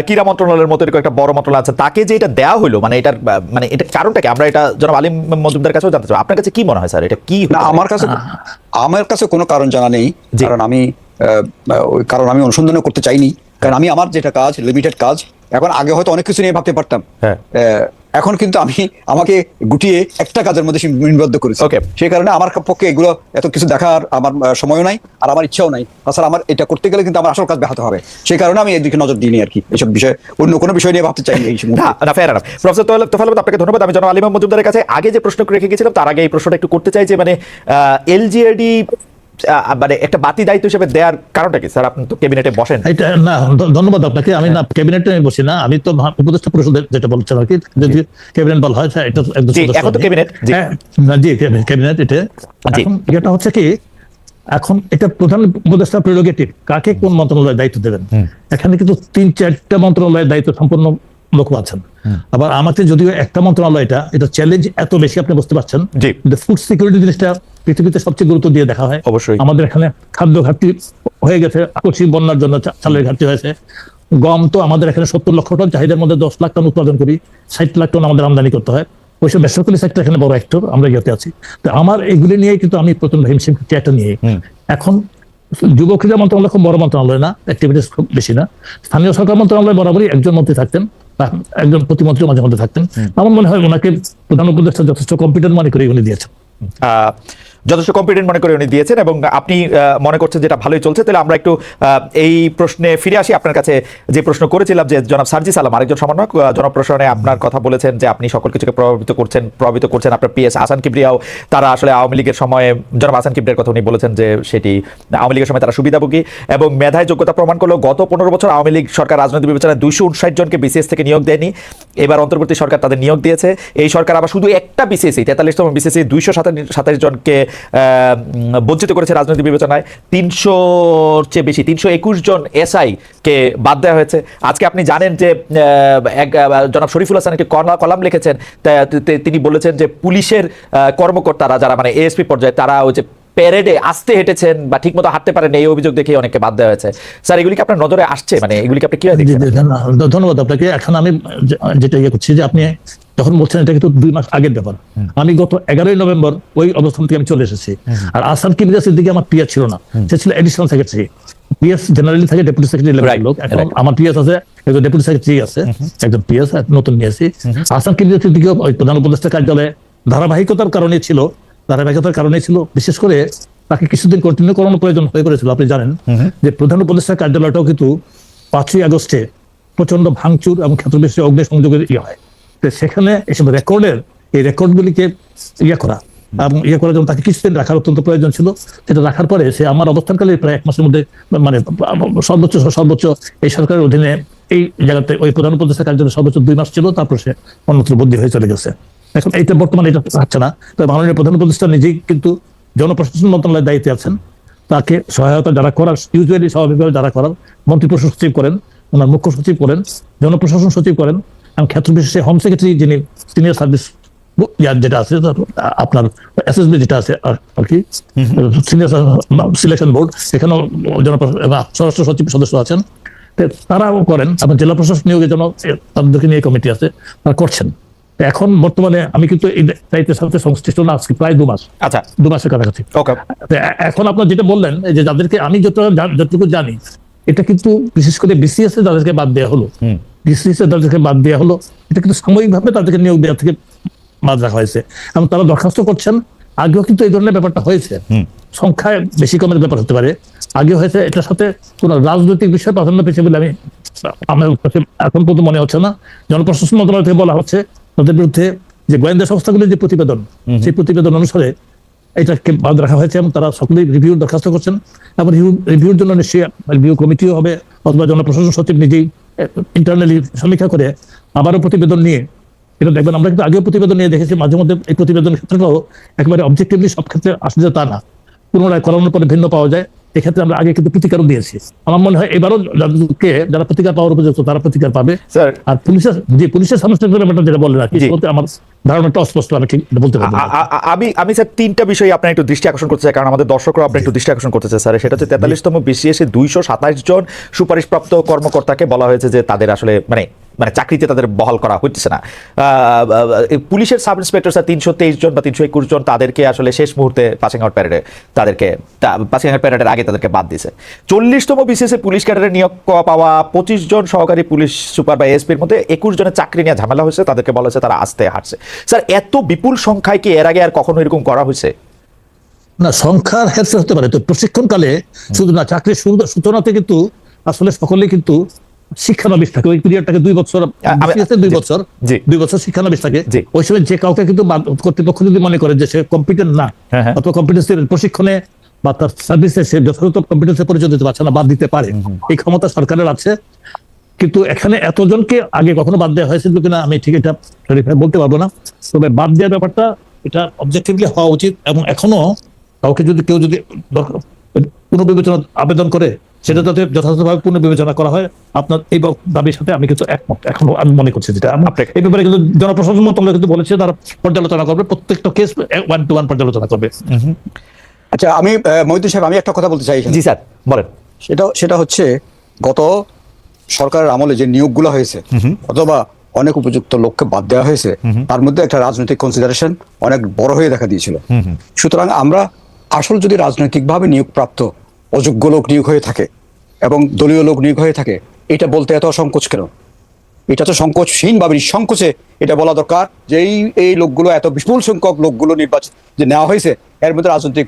ক্রীড়া মন্ত্রণালয়ের মতো এরকম একটা বড় মন্ত্রণালয় আছে, তাকে যে এটা দেওয়া হলো, মানে এটার মানে এটা কারণটা কি? আমরা এটা জনাব আলী মজুমদারের কাছেও জানতে চাই, আপনার কাছে কি মনে হয় স্যার এটা কি? আমার কাছে কোনো কারণ জানা নেই, কারণ আমি অনুসন্ধান করতে চাইনি, কারণ আমি আমার যেটা কাজ লিমিটেড কাজ। এখন আগে হয়তো অনেক কিছু নিয়ে ভাবতে পারতাম, এখন কিন্তু আমাকে গুটিয়ে একটা কাজের মধ্যে সীমাবদ্ধ করেছি। সেই কারণে আমার পক্ষে এগুলো এত কিছু দেখার আমার সময়ও নাই, আর আমার ইচ্ছাও নাই। তাছাড়া আমার এটা করতে গেলে কিন্তু আমার আসল কাজ ব্যাহত হবে, সেই কারণে আমি এদিকে নজর দিইনি আর কি। এইসব বিষয়ে অন্য কোনো বিষয় নিয়ে ভাবতে চাইনি এই সময়। প্রফেসর তোফায়েল আহমেদ, আপনাকে ধন্যবাদ। আমি জনাব আলী ইমাম মজুমদারের কাছে আগে যে প্রশ্ন রেখে গেছিলাম তার আগে এই প্রশ্নটা একটু করতে চাই যে মানে এলজিআরডি মানে একটা বাতি দায়িত্ব হিসেবে দেওয়ার কারণটা কি স্যার? আপনি তো ক্যাবিনেটে বসেন। এটা না, ধন্যবাদ আপনাকে। আমি না ক্যাবিনেটে আমি বসি না, আমি তো উপদেষ্টা পরিষদের যেটা বলছেন আর কি, যদি ক্যাবিনেট বলা হয় এটা একদম জি, এখন তো ক্যাবিনেট। জি জি, ক্যাবিনেট। এটা এখন এটা হচ্ছে কি, এখন এটা প্রধান উপদেষ্টা প্রেরোগেটিভ, কাকে কোন মন্ত্রণালয়ের দায়িত্ব দেবেন। এখানে কিন্তু 3-4টা মন্ত্রণালয়ের দায়িত্ব সম্পন্ন লোক আছেন। আবার আমাকে যদিও একটা মন্ত্রণালয়, এটা চ্যালেঞ্জ এত বেশি, আপনি বুঝতে পারছেন। ফুড সিকিউরিটি জিনিসটা পৃথিবীতে সবচেয়ে গুরুত্ব দিয়ে দেখা হয়। অবশ্যই আমাদের এখানে খাদ্য ঘাটতি হয়ে গেছে, আকস্মিক বন্যার জন্য চালের ঘাটতি হয়েছে। গম তো আমাদের এখানে 70 লক্ষ টন, চাহিদার মধ্যে 10 লাখ টন উৎপাদন করি, 60 লাখ টন আমাদের আমদানি করতে হয়। ওইসব বেসরকারি সেক্টর এখানে বড় অ্যাক্টর, আমরা ইয়েতে আছি। তো আমার এগুলি নিয়ে কিন্তু আমি প্রথম হিমশিম একটা নিয়ে এখন যুব ক্রীড়া মন্ত্রণালয় খুব বড় মন্ত্রণালয় না, অ্যাক্টিভিটিস খুব বেশি না। স্থানীয় সরকার মন্ত্রণালয় বরাবরই একজন মন্ত্রী থাকতেন, একজন প্রতিমন্ত্রী মাঝে মধ্যে থাকতেন। আমার মনে হয় ওনাকে প্রধান উপদেষ্টা যথেষ্ট কম্পিটেন্ট মনে করে উনি দিয়েছেন, যথেষ্ট কম্পিটেন্ট মনে করে উনি দিয়েছেন, এবং আপনি মনে করছেন যেটা ভালোই চলছে। তাহলে আমরা একটু এই প্রশ্নে ফিরে আসি আপনার কাছে। যে প্রশ্ন করেছিলাম যে জনাব সার্জিস আলম, আরেকজন সমন্বয়ক, জনপ্রশাসনে আপনার কথা বলেছেন যে আপনি সকল কিছুকে প্রভাবিত করছেন। আপনার পিএস আহসান কিবরিয়াও, তারা আসলে আওয়ামী লীগের সময়ে, জনাব আহসান কিবরিয়ার কথা উনি বলেছেন যে সেটি আওয়ামী লীগের সময় তারা সুবিধাভোগী, এবং মেধায় যোগ্যতা প্রমাণ করলেও গত 15 বছর আওয়ামী লীগ সরকার রাজনৈতিক বিবেচনায় 259 জনকে বিসিএস থেকে নিয়োগ দেয়নি। এবার অন্তর্বর্তী সরকার তাদের নিয়োগ দিয়েছে। এই সরকার আবার শুধু একটা বিসিএসই, 43তম বিসিএসই 227 জনকে বঞ্চিত করেছে রাজনৈতিক বিবেচনায়। 300-র চেয়ে বেশি, 321 জন এসআই কে বাদ দেওয়া হয়েছে। আজকে আপনি জানেন যে জনাব শরীফুল হাসান একটি কলাম লিখেছেন, তিনি বলেছেন যে পুলিশের কর্মকর্তারা যারা মানে এএসপি পর্যায়ে, তারা ওই যে প্যারেডে আসতে হেঁটেছেন বা ঠিকমতো হাঁটতে পারেন, এই অভিযোগ দেখে অনেককে বাদ দেওয়া হয়েছে। স্যার, এগুলি কি আপনার নজরে আসছে? মানে এগুলিকে আপনি কিভাবে দেখছেন? ধন্যবাদ আপনাকে। এখন আমি যেটা ইয়ে করছি যে আপনি যখন বলছেন এটা কিন্তু 2 মাস আগের ব্যাপার। আমি গত 11ই নভেম্বর ওই অবস্থান থেকে আমি চলে এসেছি। আর আহসান কিবরিয়া সিদ্দিকী আমার পিএস ছিল না, সে ছিল এডিশনাল সেক্রেটারি। পিএস জেনারেলি থাকে ডেপুটি সেক্রেটারি লেভেলের লোক। এখন আমার পিএস আছে, একজন ডেপুটি সেক্রেটারি আছে, একজন পিএস নতুন নিয়েছি। আহসান কিবরিয়া সিদ্দিকী ওই প্রধান উপদেষ্টা কার্যালয়ে ধারাবাহিকতার কারণে ছিল, বিশেষ করে তাকে কিছুদিন কন্টিনিউ করানোর প্রয়োজন হয়ে পড়েছিল। আপনি জানেন যে প্রধান উপদেষ্টা কার্যালয়টাও কিন্তু 5ই আগস্টে প্রচন্ড ভাঙচুর এবং ক্ষেত্রবিশেষে অগ্নিসংযোগের হয়। সেখানে এসব এই রেকর্ডগুলিকে করা এবং করার জন্য তাকে কিছুদিন রাখার অত্যন্ত প্রয়োজন ছিল। সেটা রাখার পরে সে আমার অবস্থানকালে প্রায় 1 মাসের মধ্যে, মানে সর্বোচ্চ এই সরকারের অধীনে এই জায়গাতে ওই প্রধান উপদেষ্টা কার্যালয় সর্বোচ্চ 2 মাস ছিল, তারপর সে অন্যত্র বদলি হয়ে চলে গেছে। এখন এইটা বর্তমানে এটা হচ্ছে না। তবে মাননীয় প্রধান উপদেষ্টা নিজেই কিন্তু জনপ্রশাসন মন্ত্রণালয়ের দায়িত্বে আছেন। তাকে সহায়তা যারা করার, ইউজুয়ালি স্বাভাবিকভাবে যারা করার, মন্ত্রিপরিষদ সচিব করেন, ওনার মুখ্য সচিব করেন, জনপ্রশাসন সচিব করেন, এবং ক্ষেত্র বিশেষে হোম সেক্রেটারি যিনি সিনিয়র সার্ভিস যেটা আছে আপনার এসএসবি যেটা আছে আর কি, সিনিয়র সিলেকশন বোর্ড, এখানেও স্বরাষ্ট্র সচিব সদস্য আছেন, তারাও করেন। এবং জেলা প্রশাসন নিয়োগের জন্য তাদেরকে নিয়ে কমিটি আছে, তারা করছেন। এখন বর্তমানে আমি কিন্তু এই দায়িত্বের সাথে সংশ্লিষ্ট না, আজকে প্রায় 2 মাস। আচ্ছা, 2 মাসের কাছাকাছি। এখন আপনার যেটা বললেন যে যাদেরকে আমি যতটুকু জানি, এটা কিন্তু বিশেষ করে বিসিএস এ যাদেরকে বাদ দেওয়া হলো, এটা কিন্তু সাময়িকভাবে তাদেরকে নিয়োগ দেওয়া থেকে বাদ রাখা হয়েছে। এবং তারা দরখাস্ত করছেন। আগেও কিন্তু এই ধরনের ব্যাপারটা হয়েছে, সংখ্যায় বেশি কমের ব্যাপার হতে পারে, আগেও হয়েছে। এটার সাথে কোন রাজনৈতিক বিষয় প্রাধান্য পেয়েছে বলে আমার কাছে এখন পর্যন্ত মনে হচ্ছে না। জনপ্রশাসন মন্ত্রণালয় থেকে বলা হচ্ছে তাদের বিরুদ্ধে যে গোয়েন্দা সংস্থাগুলির যে প্রতিবেদন, সেই প্রতিবেদন অনুসারে এটাকে বাদ রাখা হয়েছে, এবং তারা সকলেই রিভিউ দরখাস্ত করছেন। এবং রিভিউর জন্য নিশ্চয়ই রিভিউ কমিটিও হবে, অথবা জনপ্রশাসন সচিব নিজেই ইন্টারনালি সমীক্ষা করে আবারও প্রতিবেদন নিয়ে, এটা দেখবেন আমরা কিন্তু আগেও প্রতিবেদন নিয়ে দেখেছি, মাঝে মধ্যে এই প্রতিবেদনের ক্ষেত্রেও একেবারে অবজেক্টিভলি সব ক্ষেত্রে আসলে তা না, পুনরায় করানোর পরে ভিন্ন পাওয়া যায়। এক্ষেত্রে আমরা আগে কিন্তু প্রতিকারও দিয়েছি। আমার মনে হয় এবারও যারা প্রতিকার পাওয়ার উপযুক্ত তারা প্রতিকার পাবে। আর পুলিশের সমস্যা যেটা বললেন আর কি, আমার ধারণাটা অস্পষ্ট, আমি ঠিক বলতে পারবো। আমি স্যার 3টা বিষয় আপনার একটু দৃষ্টি আকর্ষণ করতে চাই, কারণ আমাদের দর্শকরা আপনার একটু দৃষ্টি আকর্ষণ করতে চাই স্যার। সেটা হচ্ছে 43তম বিসিএসে 227 জন সুপারিশপ্রাপ্ত কর্মকর্তাকে বলা হয়েছে যে তাদের আসলে মানে চাকরিতে তাদের বহাল করা হচ্ছে না। পুলিশের সাব ইন্সপেক্টর স্যার 323 জন বা 321 জন, তাদেরকে আসলে শেষ মুহূর্তে পাসিং আউট প্যারেডের আগে তাদেরকে বাদ দিয়েছে। 40তম বিসিএস পুলিশ ক্যাডারে নিয়োগ পাওয়া 25 জন সহকারী পুলিশ সুপার বা এসপির মধ্যে 21 জনের চাকরি নিয়ে ঝামেলা হয়েছে, তাদেরকে বলা হয়েছে তারা আসতে হাঁটছে। স্যার, এত বিপুল সংখ্যায় কি এর আগে আর কখনো এরকম করা হয়েছে? না, সংখ্যার হেরফের হতে পারে। তো প্রশিক্ষণকালে শুধু না, চাকরির সূচনাতে কিন্তু আসলে সকলে কিন্তু শিক্ষানবিশ থাকে। ওই পিরিয়ডটাকে 2 বছর, 2 বছর শিক্ষানবিশ থাকে। ওই সময় যে কাউকে কিন্তু কর্তৃপক্ষ যদি মনে করে যে সে কম্পিটেন্ট না, অথবা কম্পিটেন্সি প্রশিক্ষণে বা তার সার্ভিসে সে যথাযথ কম্পিটেন্সে পরিচয় দিতে পারছে না, বাদ দিতে পারে। এই ক্ষমতা সরকারের আছে। কিন্তু এখানে এতজনকে আগে কখনো বাদ দেওয়া হয়েছিল কিনা আমি ঠিক এটা বলতে পারবো না। তবে বাদ দেওয়ার ব্যাপারটা এটা অবজেক্টিভলি হওয়া উচিত, এবং এখনো কাউকে যদি কেউ যদি পুনর্বিবেচনা আবেদন করে সেটা যাতে যথাযথভাবে পুনর্বিবেচনা করা হয়। আপনার এই দাবির সাথে আমি কিন্তু একমত, এখনো আমি মনে করছি যেটা এই ব্যাপারে কিন্তু জনপ্রশাসন মন্ত্রণালয় কিন্তু বলেছে তারা পর্যালোচনা করবে, প্রত্যেকটা কেস 1-to-1 পর্যালোচনা করবে। আচ্ছা, আমি মহিউদ্দিন সাহেব, আমি একটা কথা বলতে চাই। জি স্যার বলেন। সেটা হচ্ছে গত সরকারের আমলে যে নিয়োগগুলো হয়েছে অথবা অনেক উপযুক্ত লোককে বাদ দেওয়া হয়েছে, তার মধ্যে একটা রাজনৈতিক কনসিডারেশন অনেক বড় হয়ে দেখা দিয়েছিল। সুতরাং আমরা আসল যদি রাজনৈতিকভাবে নিয়োগপ্রাপ্ত অযোগ্য লোক নিয়োগ হয়ে থাকে এবং দলীয় লোক নিয়োগ হয়ে থাকে, এটা বলতে এত সংকোচ কেন? এটা তো সংকোচহীন ভাবে সংকোচে এটা বলা দরকার যে এই লোকগুলো, এত বিপুল সংখ্যক লোকগুলো নির্বাচন যে নেওয়া হয়েছে, এর মধ্যে রাজনৈতিক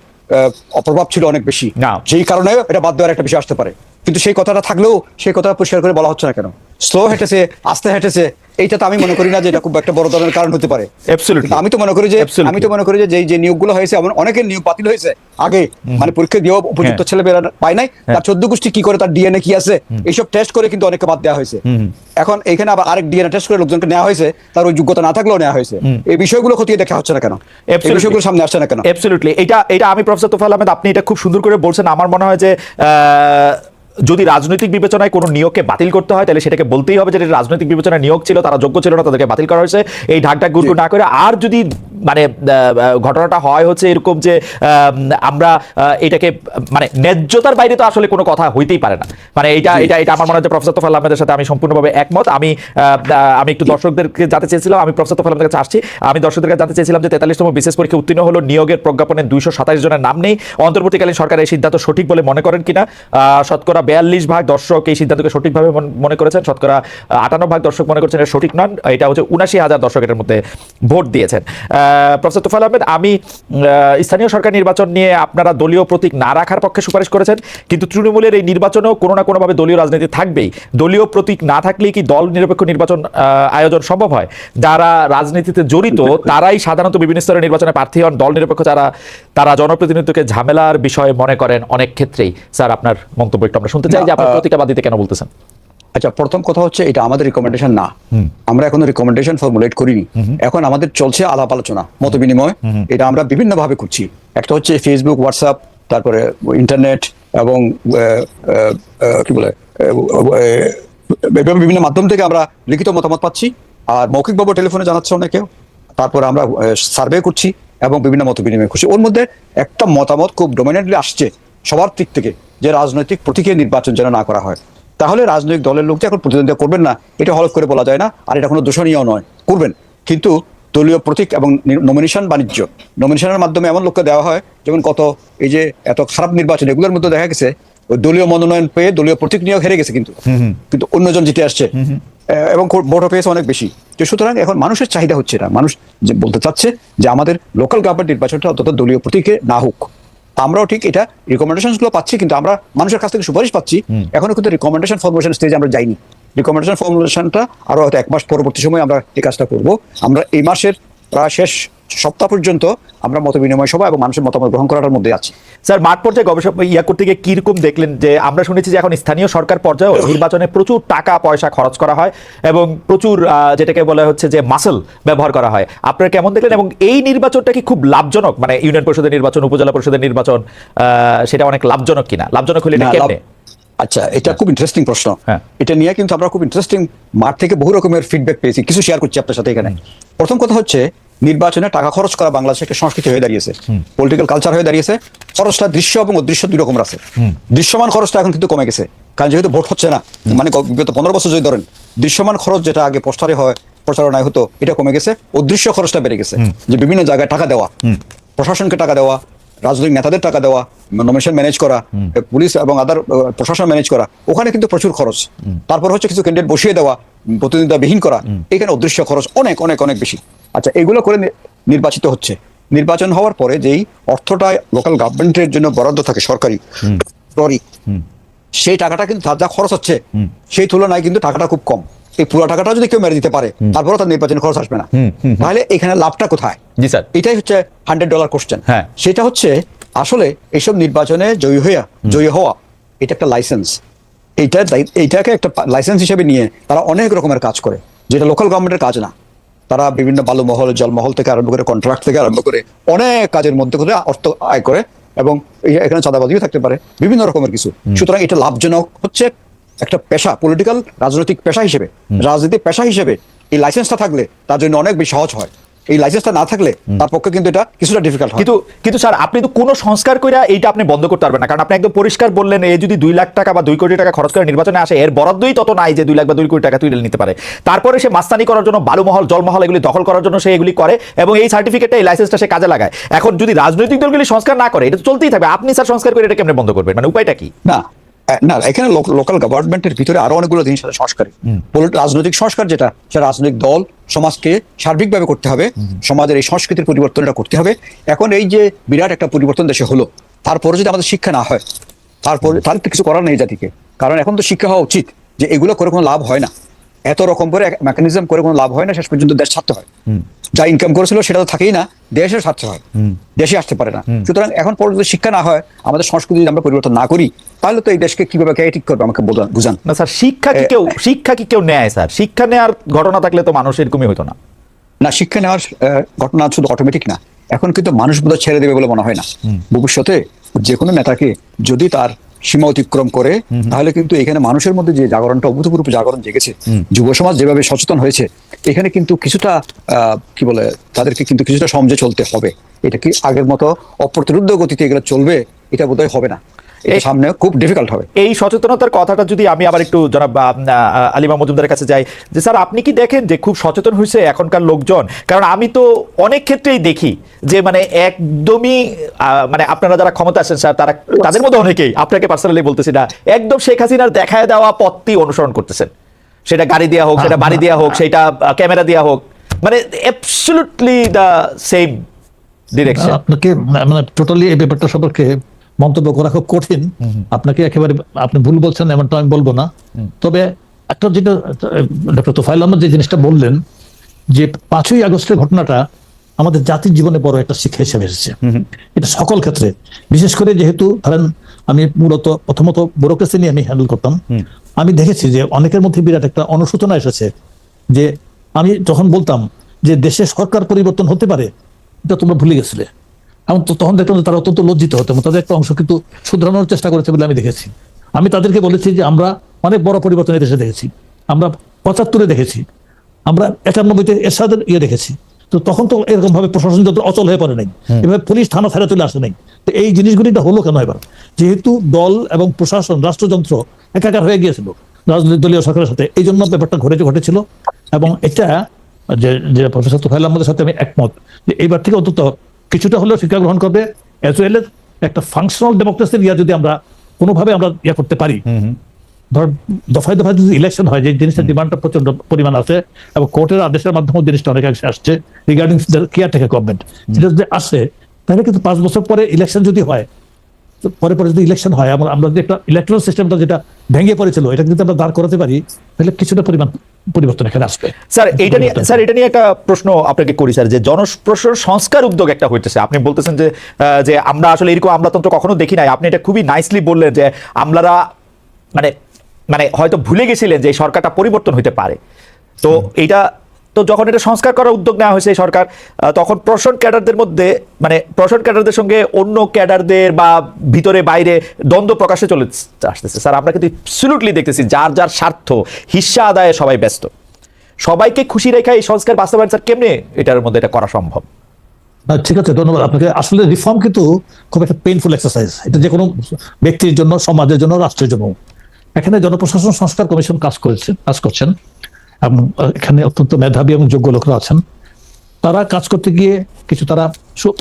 অপ্রভাব ছিল অনেক বেশি, যেই কারণে এটা বাদ দেওয়ার একটা বিষয় আসতে পারে। কিন্তু সেই কথাটা থাকলেও সেই কথা পরিষ্কার করে বলা হচ্ছে না কেন? স্লো হেঁটেছে, আস্তে হেঁটেছে, এইটা তো আমি মনে করি না যে এটা খুব একটা বড় ধরনের কারণ হতে পারে। আমি তো মনে করি যে যে নিয়োগগুলো হয়েছে, অনেকের নিয়োগ বাতিল হয়েছে আগে, মানে পরীক্ষা দিয়েও উপযুক্ত ছেলেমেয়েরা পায় নাই, তার 14 গোষ্ঠী কি করে, তার ডিএনএ কি আছে, এইসব টেস্ট করে কিন্তু অনেকে বাদ দেওয়া হয়েছে। এখন এখানে আবার আরেক ডিএনএ টেস্ট করে লোকজনকে নেওয়া হয়েছে, তার ওই যোগ্যতা না থাকলেও নেওয়া হয়েছে। এই বিষয়গুলো খতিয়ে দেখা হচ্ছে না কেন? এই বিষয়গুলো সামনে আসছে না কেন? অ্যাবসলিউটলি, এটা আমি প্রফেসর তোফায়েল আহমেদ, আপনি এটা খুব সুন্দর করে বলছেন। আমার মনে হয় যে যদি রাজনৈতিক বিবেচনায় কোনো নিয়োগকে বাতিল করতে হয় তাহলে সেটাকে বলতেই হবে যে রাজনৈতিক বিবেচনায় নিয়োগ ছিল, তারা যোগ্য ছিল না, তাদেরকে বাতিল করা হয়েছে, এই ঢাকঢাক গুড়গুড় না করে। আর যদি মানে ঘটনাটা হয় হচ্ছে এরকম যে আমরা এটাকে মানে ন্যায্যতার বাইরে তো আসলে কোনো কথা হইতেই পারে না। মানে এটা আমার মনে হয় যে প্রফেসর তোফায়েল আহমেদের সাথে আমি সম্পূর্ণভাবে একমত। আমি একটু দর্শকদেরকে জানতে চেয়েছিলাম, আমি প্রফেসর তোফায়েল আহমেদের কাছে আসছি, আমি দর্শকদের কাছে জানতে চেয়েছিলাম যে 43তম বিশেষ পরীক্ষা উত্তীর্ণ হলো, নিয়োগের প্রজ্ঞাপনে 227 জনের নাম নেই। অন্তর্বর্তীকালীন সরকার এই সিদ্ধান্ত সঠিক বলে মনে করেন কিনা? শতকরা 42% দর্শক এই সিদ্ধান্তকে সঠিকভাবে মনে করেছেন, শতকরা 58% দর্শক মনে করছেন এটা সঠিক নন। এটা হচ্ছে 79,000 দর্শক এটার মধ্যে ভোট দিয়েছেন। প্রফেসর তোফায়েল আহমেদ, আমি স্থানীয় সরকার নির্বাচন নিয়ে আপনারা দলীয় প্রতীক না রাখার পক্ষে সুপারিশ করেছেন, কিন্তু তৃণমূলের এই নির্বাচনেও কোনো না কোনোভাবে দলীয় রাজনীতি থাকবেই। দলীয় প্রতীক না থাকলেই কি দল নিরপেক্ষ নির্বাচন আয়োজন সম্ভব হয়? যারা রাজনীতিতে জড়িত তারাই সাধারণত বিভিন্ন স্তরের নির্বাচনে প্রার্থী হন, দল নিরপেক্ষ তারা জনপ্রতিনিধিত্বকে ঝামেলার বিষয়ে মনে করেন অনেক ক্ষেত্রেই। স্যার, আপনার মন্তব্য একটু আমরা শুনতে চাই যে আপনার প্রতীকটা বাদ দিতে কেন বলতেছেন? আচ্ছা, প্রথম কথা হচ্ছে এটা আমাদের রিকমেন্ডেশন না, আমরা এখনো রিকমেন্ডেশন ফর্মুলেট করিনি। এখন আমাদের চলছে আলাপ আলোচনা, মত বিনিময়। এটা আমরা বিভিন্ন ভাবে করছি। একটা হচ্ছে ফেসবুক, হোয়াটসঅ্যাপ, তারপরে ইন্টারনেট এবং কি বলে বিভিন্ন মাধ্যম থেকে আমরা লিখিত মতামত পাচ্ছি, আর মৌখিকভাবে টেলিফোনে জানাচ্ছে অনেকেও। তারপরে আমরা সার্ভে করছি এবং বিভিন্ন মত বিনিময় করছি। ওর মধ্যে একটা মতামত খুব ডমিনেন্টলি আসছে সবার দিক থেকে, যে রাজনৈতিক প্রতীকের নির্বাচন যেন না করা হয়। তাহলে রাজনৈতিক দলের লোক যে এখন প্রতিদ্বন্দ্বিতা করবেন না, এটা হলফ করে বলা যায় না, আর এটা কোনো দূষণীয় নয়, করবেন। কিন্তু দলীয় প্রতীক এবং নমিনেশন বাণিজ্য, নমিনেশনের মাধ্যমে এমন লোককে দেওয়া হয়, যেমন কত এই যে এত খারাপ নির্বাচন, এগুলোর মধ্যে দেখা গেছে ওই দলীয় মনোনয়ন পেয়ে দলীয় প্রতীক নিয়েও হেরে গেছে, কিন্তু অন্যজন জিতে আসছে এবং ভোটও পেয়েছে অনেক বেশি। তো সুতরাং এখন মানুষের চাহিদা হচ্ছে না, মানুষ যে বলতে চাচ্ছে যে আমাদের লোকাল গভর্নমেন্ট নির্বাচনটা অন্তত দলীয় প্রতীকে না হোক। আমরাও ঠিক এটা রিকমেন্ডেশন গুলো পাচ্ছি, কিন্তু আমরা মানুষের কাছ থেকে সুপারিশ পাচ্ছি, এখনো কিন্তু রিকমেন্ডেশন ফর্মুলেশন স্টেজে আমরা যাইনি। রিকমেন্ডেশন ফর্মুলেশনটা আরো হয়তো 1 মাস পরবর্তী সময় আমরা এই কাজটা করব। আমরা এই মাসের প্রায় শেষ সপ্তাহ পর্যন্ত আমরা মত বিনিময় সভা এবং মানুষের মতামত গ্রহণ করার মধ্যে আছি। স্যার, মাঠ পর্যায়ে গবেষণা করতে গিয়ে কিরকম দেখলেন? যে আমরা শুনেছি যে এখন স্থানীয় সরকার পর্যায়ে নির্বাচনে প্রচুর টাকা পয়সা খরচ করা হয় এবং প্রচুর যেটাকে বলা হচ্ছে যে মাসল ব্যবহার করা হয়। আপনারা কেমন দেখলেন? এবং এই নির্বাচনটা কি খুব লাভজনক, মানে ইউনিয়ন পরিষদের নির্বাচন, উপজেলা পরিষদের নির্বাচন, সেটা অনেক লাভজনক কিনা? লাভজনক হলে এটা কেমনে? আচ্ছা, এটা খুব ইন্টারেস্টিং প্রশ্ন। এটা নিয়ে কিন্তু আমরা খুব ইন্টারেস্টিং মাঠ থেকে বহু রকমের ফিডব্যাক পেয়েছি, কিছু শেয়ার করছি আপনার সাথে এখানে। প্রথম কথা হচ্ছে, নির্বাচনে টাকা খরচ করা বাংলাদেশে একটা সংস্কৃতি হয়ে দাঁড়িয়েছে, পলিটিক্যাল কালচার হয়ে দাঁড়িয়েছে। খরচটা দৃশ্য এবং অদৃশ্য দুই রকম আছে। দৃশ্যমান খরচটা এখন কিন্তু কমে গেছে, কারণ যেহেতু ভোট হচ্ছে না, মানে বিগত 15 বছর যদি ধরেন, দৃশ্যমান খরচ যেটা আগে পোস্টারে হয়, প্রচারণায় হতো, এটা কমে গেছে। অদৃশ্য খরচটা বেড়ে গেছে, যে বিভিন্ন জায়গায় টাকা দেওয়া, প্রশাসনকে টাকা দেওয়া, রাজনৈতিক নেতাদের টাকা দেওয়া, নমিনেশন ম্যানেজ করা, পুলিশ এবং আদার প্রশাসন ম্যানেজ করা, ওখানে কিন্তু প্রচুর খরচ। তারপর হচ্ছে কিছু ক্যান্ডিডেট বসিয়ে দেওয়া, প্রতিদ্বন্দ্বিতাবিহীন করা, এখানে অদৃশ্য খরচ অনেক অনেক অনেক বেশি। আচ্ছা, এগুলো করে নির্বাচিত হচ্ছে। নির্বাচন হওয়ার পরে যেই অর্থটা লোকাল গভর্নমেন্টের জন্য বরাদ্দ থাকে সরকারি, সেই টাকাটা কিন্তু যা খরচ হচ্ছে সেই তুলনায় কিন্তু টাকাটা খুব কম। এই পুরো টাকাটা যদি কেউ মেরে দিতে পারে, তারপরে তার নির্বাচনের খরচ আসবে না, তাহলে এখানে লাভটা কোথায়? জি স্যার, এটাই হচ্ছে $100 কোশ্চেন। সেটা হচ্ছে আসলে এইসব নির্বাচনে জয়ী হওয়া এটা একটা লাইসেন্স। এইটাকে একটা লাইসেন্স হিসেবে নিয়ে তারা অনেক রকমের কাজ করে, যেটা লোকাল গভর্নমেন্টের কাজ না। তারা বিভিন্ন বালুমহল, জলমহল থেকে আরম্ভ করে, কন্ট্রাক্ট থেকে আরম্ভ করে অনেক কাজের মধ্যে করে অর্থ আয় করে, এবং এখানে চাঁদাবাজিও থাকতে পারে, বিভিন্ন রকমের কিছু। সুতরাং এটা লাভজনক হচ্ছে একটা পেশা, পলিটিক্যাল রাজনৈতিক পেশা হিসেবে, রাজনীতি পেশা হিসেবে এই লাইসেন্সটা থাকলে তার জন্য অনেক বেশি সহজ হয়। এই লাইসেন্সটা না থাকলে তার পক্ষে কিন্তু এটা কিছুটা ডিফিকাল্ট হয়। কিন্তু স্যার, আপনি তো কোনো সংস্কার করে এইটা আপনি বন্ধ করতে পারবেন না, কারণ আপনি একদম পরিষ্কার বললেন, এ যদি 2 লাখ টাকা বা 2 কোটি টাকা খরচ করে নির্বাচনে আসে, এর বরাদ্দই তত নাই যে 2 লাখ বা 2 কোটি টাকা তুলে নিতে পারে। তারপরে সে মাস্তানি করার জন্য, বালুমহল, জলমহল এগুলি দখল করার জন্য সে এগুলি করে, এবং এই সার্টিফিকেটটা, এই লাইসেন্সটা সে কাজে লাগায়। এখন যদি রাজনৈতিক দলগুলি সংস্কার না করে, এটা তো চলতেই থাকবে। আপনি স্যার সংস্কার করে এটা কেমনে বন্ধ করবেন? মানে উপায়টা কি? না, এখানে লোকাল গভর্নমেন্টের ভিতরে আরো অনেকগুলো জিনিস আছে সংস্কার। রাজনৈতিক সংস্কার যেটা, সেটা রাজনৈতিক দল সমাজকে সার্বিকভাবে করতে হবে, সমাজের এই সংস্কৃতির পরিবর্তনটা করতে হবে। এখন এই যে বিরাট একটা পরিবর্তন দেশে হলো, তারপরে যদি আমাদের শিক্ষা না হয়, তাহলে তো কিছু করার নেই জাতিকে। কারণ এখন তো শিক্ষা হওয়া উচিত যে এগুলো করে কোনো লাভ হয় না, এত রকম করে মেকানিজম করে কোনো লাভ হয় না, শেষ পর্যন্ত দেশ ছাড়তে হয়। যা ইনকাম করেছিল সেটা তো থাকেই না, দেশের স্বার্থে হয়, দেশে আসতে পারে না। সুতরাং এখন পর্যন্ত শিক্ষা না হয়, আমাদের সংস্কৃতি যদি আমরা পরিবর্তন না করি, তাহলে তো এই দেশকে কিভাবে কে ঠিক করবে আমাকে বুঝান। না স্যার, শিক্ষা কি কেউ নেয় স্যার? শিক্ষা নেওয়ার ঘটনা থাকলে তো মানুষ এরকমই হতো না। না, শিক্ষা নেওয়ার ঘটনা শুধু অটোমেটিক না, এখন কিন্তু মানুষ বোধহয় ছেড়ে দেবে বলে মনে হয় না। ভবিষ্যতে যে কোনো নেতাকে যদি তার সীমা অতিক্রম করে, তাহলে কিন্তু এখানে মানুষের মধ্যে যে জাগরণটা, অভূতপূর্ব জাগরণ জেগেছে, যুব সমাজ যেভাবে সচেতন হয়েছে, এখানে কিন্তু কিছুটা কি বলে, তাদেরকে কিন্তু কিছুটা সমঝে চলতে হবে। এটা কি আগের মতো অপ্রতিরোধ্য গতিতে এগুলো চলবে? এটা বোধহয় হবে না, সামনে খুব ডিফিকাল্ট হবে। এই সচেতনতার কথাটা যদি আমি আবার একটু জনাব আলিমা মজুমদারের কাছে যাই, যে স্যার আপনি কি দেখেন যে খুব সচেতন হয়েছে এখনকার লোকজন? কারণ আমি তো অনেক ক্ষেত্রেই দেখি যে মানে একদমই মানে আপনারা যারা ক্ষমতা আছেন স্যার, তাদের মধ্যে অনেকেই, আপনাকে পার্সোনালি বলতেছি না, একদম শেখ হাসিনার দেখায় দেওয়া পথটি অনুসরণ করতেছেন। সেটা গাড়ি দেওয়া হোক, সেটা বাড়ি দেওয়া হোক, সেটা ক্যামেরা দেওয়া হোক, মানে অ্যাবসলিউটলি দ্য সেম ডিরেকশন। আপনাকে মানে টোটালি এই ব্যাপারটা সম্পর্কে মন্তব্য করা খুব কঠিন। আপনাকে একেবারে আপনি ভুল বলছেন এমনটা আমি বলবো না। তবে একটা যেটা ডক্টর তোফায়েল আহমেদ যে জিনিসটা বললেন, যে 5ই আগস্টের ঘটনাটা আমাদের জাতির জীবনে বড় একটা শিক্ষা হিসেবে এসেছে। এটা সকল ক্ষেত্রে, বিশেষ করে যেহেতু ধরেন আমি মূলত প্রথমত ব্যুরোক্রেসি নিয়ে আমি হ্যান্ডেল করতাম, আমি দেখেছি যে অনেকের মধ্যে বিরাট একটা অনুশোচনা এসেছে। যে আমি যখন বলতাম যে দেশে সরকার পরিবর্তন হতে পারে, এটা তোমরা ভুলে গেছিলে, এবং তখন দেখলাম যে তারা অত্যন্ত লজ্জিত হতো, তাদের একটা অংশ কিন্তু শুধরানোর চেষ্টা করেছে বলে আমি দেখেছি। আমি তাদেরকে বলেছি যে আমরা অনেক বড় পরিবর্তন দেশে দেখেছি, আমরা 75-এ দেখেছি, আমরা 91-তে এরশাদের দেখেছি। তো তখন তো এরকম ভাবে প্রশাসন যত অচল হয়ে পড়ে নাই, এভাবে পুলিশ থানা ছাড়া চলে আসে নাই। তো এই জিনিসগুলিটা হলো কেন এবার? যেহেতু দল এবং প্রশাসন, রাষ্ট্রযন্ত্র একাকার হয়ে গিয়েছিল রাজনৈতিক দলীয় সরকারের সাথে, এই জন্য ব্যাপারটা ঘটেছিল। এবং এটা যে প্রফেসর তোফায়েল আহমেদের সাথে আমি একমত যে এইবার থেকে অন্তত কিছুটা হলেও শিক্ষা গ্রহণ করবে, এজ ওয়েল এজ একটা ফাংশনাল ডেমোক্রেসির যদি আমরা কোনোভাবে আমরা করতে পারি। ধর দফায় দফায় যদি ইলেকশন হয়, যে জিনিসটা ডিমান্ডটা প্রচন্ড পরিমাণ আছে, এবং কোর্টের আদেশের মাধ্যমে জিনিসটা অনেক অংশে আসছে রিগার্ডিং কেয়ারটেকার গভর্নমেন্ট, যেটা যদি আসে, তাহলে কিন্তু 5 বছর পরে ইলেকশন যদি হয়, পরে যদি ইলেকশন হয়, আমরা যদি একটা ইলেকট্রাল সিস্টেমটা যেটা ভেঙে পড়েছিল, এটা যদি আমরা দাঁড় করাতে পারি, তাহলে কিছুটা পরিমাণ পরিবর্তন এখানে আসবে। স্যার এটা নিয়ে একটা প্রশ্ন আপনাকে করি স্যার, যে জনপ্রশাসন সংস্কার উদ্যোগ একটা হইতেছে, আপনি বলতেছেন যে আমরা আসলে এরকম আমলাতন্ত্র কখনো দেখি নাই। আপনি এটা খুবই নাইসলি বললেন যে আমলারা মানে হয়তো ভুলে গেছিলেন যে এই সরকারটা পরিবর্তন হইতে পারে। তো এইটা তো যখন এটা সংস্কার করার উদ্যোগ নেওয়া হয়েছে সরকার, তখন প্রশাসন ক্যাডারদের মধ্যে, মানে প্রশাসন ক্যাডারদের সঙ্গে অন্য ক্যাডারদের বা ভিতরে বাইরে দ্বন্দ্ব প্রকাশে চলে আসতেছে। স্যার আমরা কিন্তু অ্যাবসলিউটলি দেখতেছি যার যার স্বার্থ হিস্সা আদায়ে সবাই ব্যস্ত। সবাইকে খুশি রেখে এই সংস্কার বাস্তবায়ন স্যার কেমনে এটার মধ্যে এটা করা সম্ভব? ঠিক আছে, ধন্যবাদ আপনাকে। আসলে রিফর্ম কিন্তু খুব একটা পেইনফুল এক্সারসাইজ, এটা যে কোনো ব্যক্তির জন্য, সমাজের জন্য, রাষ্ট্রের জন্য। এখানে জনপ্রশাসন সংস্কার কমিশন কাজ করছেন, এবং এখানে অত্যন্ত মেধাবী এবং যোগ্য লোকরা আছেন। তারা কাজ করতে গিয়ে কিছু তারা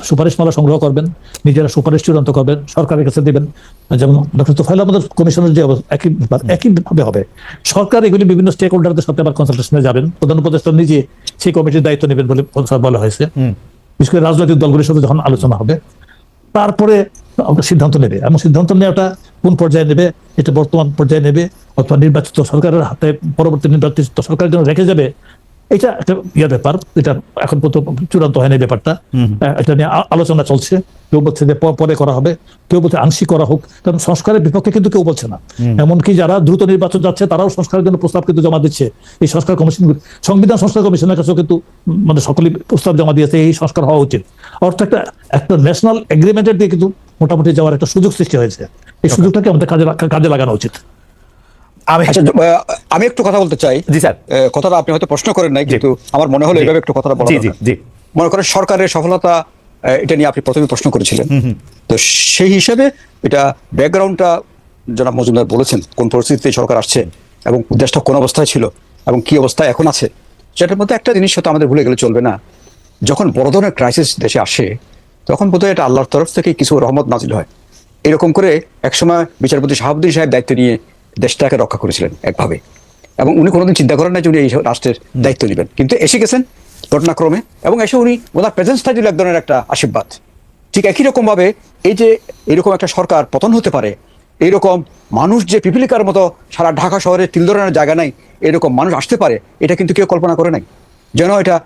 সুপারিশমালা সংগ্রহ করবেন, নিজেরা সুপারিশ চূড়ান্ত করবেন, সরকারের কাছে দেবেন। যেমন ডক্টর তোফায়েল আহমেদের কমিশনের যে একইভাবে হবে, সরকার এগুলি বিভিন্ন স্টেক হোল্ডারদের সাথে আবার কনসালটেশনে যাবেন, প্রধান উপদেষ্টা নিজে সেই কমিটির দায়িত্ব নেবেন বলে বলা হয়েছে। বিশেষ করে রাজনৈতিক দলগুলির সাথে যখন আলোচনা হবে, তারপরে সিদ্ধান্ত নেবে, এবং সিদ্ধান্ত নেওয়াটা কোন পর্যায়ে নেবে, এটা বর্তমান পর্যায়ে নেবে অথবা নির্বাচিত সরকারের হাতে, পরবর্তী নির্বাচিত সরকারের জন্য রেখে যাবে, এটা একটা ব্যাপার, এটা এখন পর্যন্ত চূড়ান্ত হয়নি ব্যাপারটা। এটা নিয়ে আলোচনা চলছে। কেউ বলছে যে পরে করা হবে, কেউ বলছে আংশিক করা হোক, কারণ সংস্কারের বিপক্ষে কিন্তু কেউ বলছে না। এমনকি যারা দ্রুত নির্বাচন যাচ্ছে তারাও সংস্কারের জন্য প্রস্তাব কিন্তু জমা দিচ্ছে। এই সংস্কার কমিশন, সংবিধান সংস্কার কমিশনের কাছেও কিন্তু মানে সকলেই প্রস্তাব জমা দিয়েছে এই সংস্কার হওয়া উচিত। অর্থাৎ একটা ন্যাশনাল এগ্রিমেন্টের দিয়ে কিন্তু মোটামুটি যাওয়ার একটা সুযোগ সৃষ্টি হয়েছে। এই সুযোগটাকে আমাদের কাজে লাগানো উচিত। আমি একটু কথা বলতে চাই। জি স্যার। কথাটা আপনি হয়তো প্রশ্ন করেন নাই, কিন্তু আমার মনে হলো এইভাবে একটু কথাটা বলা দরকার। মনে করেন সরকারের সফলতা, এটা নিয়ে আপনি প্রথমে প্রশ্ন করেছিলেন। তো সেই হিসেবে এটা ব্যাকগ্রাউন্ডটা জনাব মজুমদার বলেছেন, কোন পরিস্থিতিতে সরকার আসছে এবং দেশটা কোন অবস্থায় ছিল এবং কি অবস্থায় এখন আছে। সেটার মধ্যে একটা জিনিস হয়তো আমাদের ভুলে গেলে চলবে না, যখন বড় ধরনের ক্রাইসিস দেশে আসে তখন বোধহয় এটা আল্লাহর তরফ থেকে কিছু রহমত নাজিল হয়। এরকম করে একসময় বিচারপতি শাহাবুদ্দিন সাহেব দায়িত্ব নিয়ে দেশটাকে রক্ষা করেছিলেন একভাবে, এবং উনি কোনোদিন চিন্তা করেন না যে উনি এই রাষ্ট্রের দায়িত্ব নেবেন, কিন্তু এসে গেছেন ঘটনাক্রমে, এবং এসে উনি ওনার প্রেজেন্সটা দিল এক ধরনের একটা আশীর্বাদ। ঠিক একই রকম ভাবে এই যে এরকম একটা সরকার পতন হতে পারে, এইরকম মানুষ যে পিপিলিকার মতো সারা ঢাকা শহরে তিল ধরনের জায়গা নাই, এরকম মানুষ আসতে পারে, এটা কিন্তু কেউ কল্পনা করে নাই। যেন এটা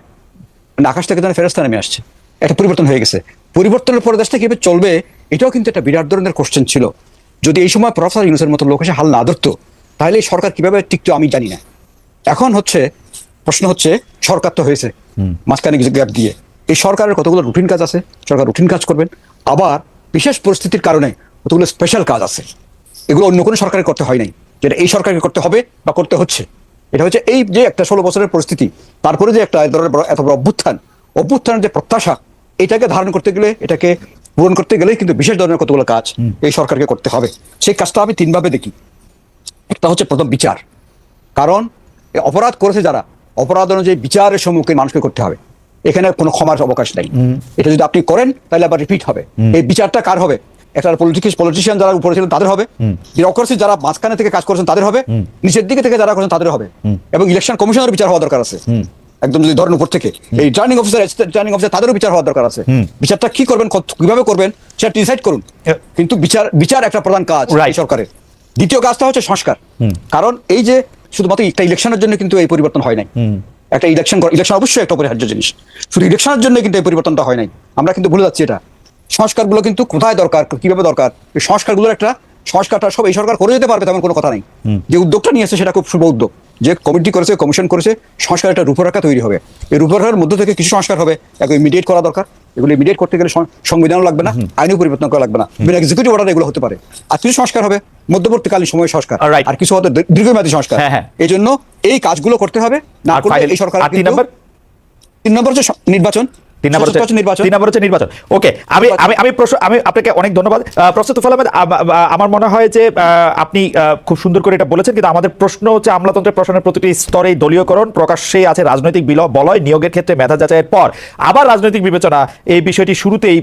আকাশ থেকে যেন ফেরেশতা নেমে আসছে, একটা পরিবর্তন হয়ে গেছে। পরিবর্তনের পরে দেশটা কিভাবে চলবে এটাও কিন্তু একটা বিরাট ধরনের কোশ্চেন ছিল। যদি এই সময় প্রফেসর ইউনূসের মতো লোক এসে হাল না ধরতো তাহলে এই সরকার কিভাবে টিকতো আমি জানি না। এখন প্রশ্ন হচ্ছে সরকার তো হয়েছে মাঝখানে কিছু গ্যাপ দিয়ে, এই সরকারের কতগুলো রুটিন কাজ আছে, সরকার রুটিন কাজ করবেন, আবার বিশেষ পরিস্থিতির কারণে কতগুলো স্পেশাল কাজ আছে, এগুলো অন্য কোনো সরকারের করতে হয় নাই, যেটা এই সরকারকে করতে হবে বা করতে হচ্ছে। এটা হচ্ছে এই যে একটা 16 বছরের পরিস্থিতি, তারপরে যে একটা এত বড় অভ্যুত্থানের যে প্রত্যাশা, এটাকে ধারণ করতে গেলে, এটাকে পূরণ করতে গেলে কিন্তু বিশেষ ধরনের কতগুলো কাজ এই সরকারকে করতে হবে। সেই কাজটা আমি তিনভাবে দেখি। একটা হচ্ছে প্রথম বিচার, কারণ অপরাধ করেছে যারা, অপরাধ অনুযায়ী বিচারের সম্মুখীন মানুষকে করতে হবে, এখানে কোনো ক্ষমার অবকাশ নাই। এটা যদি আপনি করেন তাহলে আবার রিপিট হবে। এই বিচারটা কার হবে? একটা পলিটিশিয়ান যারা উপরে ছিলেন তাদের হবে, বিউরোক্রেসি যারা মাঝখানে থেকে কাজ করেছেন তাদের হবে, নিচের দিকে থেকে যারা করেছেন তাদের হবে, এবং ইলেকশন কমিশনের বিচার হওয়া দরকার আছে। একদম যদি ধরেন উপর থেকে এই রিটার্নিং অফিসার তাদেরও বিচার হওয়া দরকার আছে। বিচারটা কি করবেন, কিভাবে করবেন সেটা ডিসাইড করুন, কিন্তু বিচার একটা প্রধান কাজ সরকারের। দ্বিতীয় কাজটা হচ্ছে সংস্কার, কারণ এই যে শুধুমাত্র একটা ইলেকশনের জন্য কিন্তু এই পরিবর্তন হয় নাই। একটা ইলেকশন অবশ্যই একটা অপরিহার্য জিনিস, শুধু ইলেকশনের জন্য কিন্তু এই পরিবর্তনটা হয় নাই। আমরা কিন্তু ভুলে যাচ্ছি এটা। সংস্কারগুলো কিন্তু কোথায় দরকার, কিভাবে দরকার, এই সংস্কারগুলোর একটা সংস্কারটা সব এই সরকার করে যেতে পারবে তেমন কোনো কথা নেই। যে উদ্যোগটা নিয়েছে সেটা খুব শুভ উদ্যোগ, যে কমিটি করেছে, কমিশন করেছে, সংস্কার একটা রূপরেখা তৈরি হবে। এই রূপরেখার মধ্যে থেকে কিছু সংস্কার হবে, ইমিডিয়েট করা দরকার। এগুলো ইমিডিয়েট করতে গেলে সংবিধানও লাগবে না, আইনও পরিবর্তন করা লাগবে না, এক্সিকিউটিভ অর্ডার এগুলো হতে পারে। আর কিছু সংস্কার হবে মধ্যবর্তীকালীন সময় সংস্কার, আর কিছু হতে দীর্ঘমেয়াদী সংস্কার। এই জন্য এই কাজগুলো করতে হবে, না করলে এই সরকার। 3 নম্বর হচ্ছে নির্বাচন। ওকে, আমি আপনাকে অনেক ধন্যবাদ প্রফেসর তুফাইল আহমেদ। আমার মনে হয় যে আপনি খুব সুন্দর করে এটা বলেছেন, কিন্তু আমাদের প্রশ্ন হচ্ছে আমলাতন্ত্রের প্রশ্নের প্রতিটি স্তরে দলীয়করণ প্রকাশ্যে আছে, রাজনৈতিক বলয়, নিয়োগের ক্ষেত্রে মেধা যাচাইয়ের পর আবার রাজনৈতিক বিবেচনা। এই বিষয়টি শুরুতেই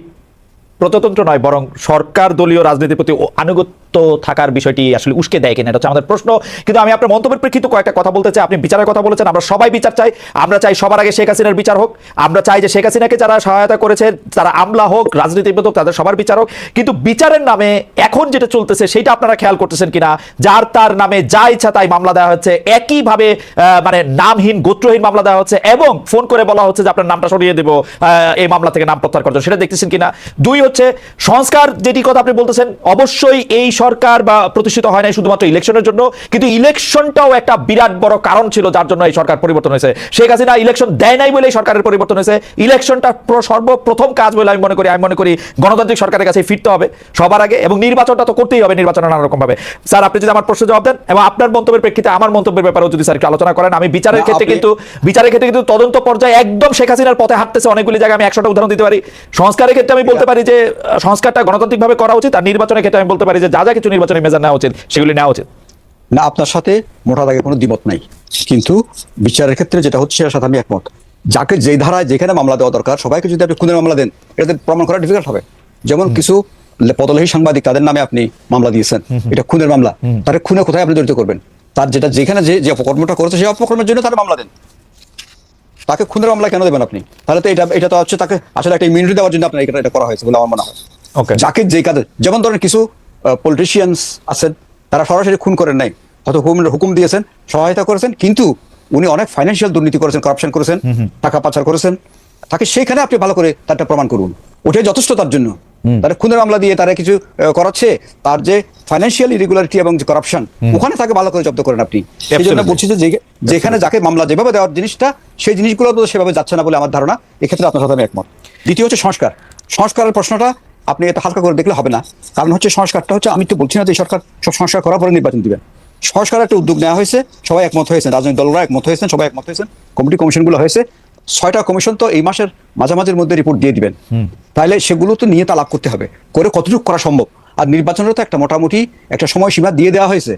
প্রজাতন্ত্র নয় বরং সরকার দলীয় রাজনীতির প্রতি আনুগত্য থাকার বিষয়টি আসলে উস্কে দেয় কিনা, এটা হচ্ছে আমাদের প্রশ্ন। কিন্তু আমি আপনার মন্তব্যের প্রেক্ষিতে কয়েকটা কথা বলতে চাই। আপনি বিচারের কথা বলেছেন, আমরা সবাই বিচার চাই। আমরা চাই সবার আগে শেখ হাসিনার বিচার হোক, আমরা চাই যে শেখ হাসিনাকে যারা সহায়তা করেছে, যারা আমলা হোক, রাজনীতিবিদ হোক, তাদের সবার বিচার হোক। কিন্তু বিচারের নামে এখন যেটা চলতেছে সেটা আপনারা খেয়াল করতেছেন কিনা, যার তার নামে যা ইচ্ছা তাই মামলা দেওয়া হচ্ছে, একইভাবে মানে নামহীন গোত্রহীন মামলা দেওয়া হচ্ছে, এবং ফোন করে বলা হচ্ছে যে আপনার নামটা সরিয়ে দেবো এই মামলা থেকে, নাম প্রত্যাহার করার জন্য। সেটা দেখতেছেন কিনা? 2 হচ্ছে সংস্কার, যেটি কথা আপনি বলতেছেন, অবশ্যই এই সরকার বা প্রতিষ্ঠিত হয় নাই শুধুমাত্র ইলেকশনের জন্য, কিন্তু ইলেকশনটাও একটা বিরাট বড় কারণ ছিল যার জন্য এই সরকার পরিবর্তন হয়েছে। শেখ হাসিনা ইলেকশন দেয় নাই বলে এই সরকারের পরিবর্তন হয়েছে। ইলেকশনটা সর্বপ্রথম কাজ বলে আমি মনে করি গণতান্ত্রিক সরকারের কাছে ফিরতে হবে সবার আগে, এবং নির্বাচনটা তো করতেই হবে, নির্বাচন নানা রকম ভাবে। স্যার, আপনি যদি আমার প্রশ্ন জবাব দেন এবং আপনার মন্তব্যের প্রেক্ষিতে আমার মন্তব্যের ব্যাপারেও যদি স্যার একটু আলোচনা করেন। আমি বিচারের ক্ষেত্রে কিন্তু তদন্ত পর্যায়ে একদম শেখ হাসিনার পথে হাঁটতেছে অনেকগুলি জায়গায়, আমি 100টা উদাহরণ দিতে পারি। সংস্কারের ক্ষেত্রে আমি বলতে পারি যে সংস্কারটা গণতান্ত্রিকভাবে করা উচিত, আর নির্বাচনের ক্ষেত্রে আমি বলতে পারি যে যা যা কিছু নির্বাচনের মেজার নেওয়া উচিত সেগুলি নেওয়া উচিত না। আপনার সাথে মোটা দাগে কোনো দ্বিমত নাই, কিন্তু বিচারের ক্ষেত্রে যেটা হচ্ছে সেটার সাথে আমি একমত। যাকে যে ধারায় যেখানে মামলা দেওয়া দরকার, সবাইকে যদি আপনি খুনের মামলা দেন, এটাতে প্রমাণ করা ডিফিকাল্ট হবে। যেমন কিছু পদলেহী সাংবাদিক, তাদের নামে আপনি মামলা দিয়েছেন, এটা খুনের মামলা, তার খুনে কোথায় আপনি জড়িত করবেন? তার যেখানে যে অপকর্মটা করেছে সেই অপকর্মের জন্য তার মামলা দেন, তাকে খুনের মামলা কেন দেবেন আপনি? তাহলে তো এটা তো হচ্ছে তাকে আসলে একটা ইমিউনিটি দেওয়ার জন্য আপনার এটা করা হয়েছে বলে আমার মনে হয়। যাকে যে কাজে, যেমন ধরেন কিছু পলিটিশিয়ানস আছেন, তারা সরাসরি খুন করেন নাই, হয়তো হুকুম দিয়েছেন, সহায়তা করেছেন, কিন্তু উনি অনেক ফাইন্যান্সিয়াল দুর্নীতি করেছেন, কারাপশন করেছেন, টাকা পাচার করেছেন, তাকে সেইখানে আপনি ভালো করে তারটা প্রমাণ করুন, ওটাই যথেষ্ট তার জন্য। তারা খুনের মামলা দিয়ে তারা কিছু করাচ্ছে, তার যে ফাইন্যান্সিয়াল ইরেগুলারিটি এবং যে করাপশন, ওখানে তাকে ভালো করে জব্দ করেন আপনি। সেই জন্য বলছি যে যেখানে যাকে মামলা যেভাবে দেওয়ার জিনিসটা, সেই জিনিসগুলো সেভাবে যাচ্ছে না বলে আমার ধারণা। এক্ষেত্রে আপনার সাথে আমি একমত। দ্বিতীয় হচ্ছে সংস্কারের প্রশ্নটা আপনি এত হালকা করে দেখলে হবে না। কারণ হচ্ছে সংস্কারটা হচ্ছে, আমি তো বলছি না যে সরকার সব সংস্কার করার পরে নির্বাচন দিবেন। সংস্কারের একটা উদ্যোগ নেওয়া হয়েছে, সবাই একমত হয়েছেন, রাজনৈতিক দলরা একমত হয়েছেন, সবাই একমত হয়েছেন, কমিটি কমিশনগুলো হয়েছে। 6টা কমিশন তো এই মাসের মাঝামাঝির মধ্যে রিপোর্ট দিয়ে দিবেন। তাহলে সেগুলো তো নিয়ে তা লাভ করতে হবে, করে কতটুকু করা সম্ভব। আর নির্বাচনের তো একটা মোটামুটি একটা সময়সীমা দিয়ে দেওয়া হয়েছে।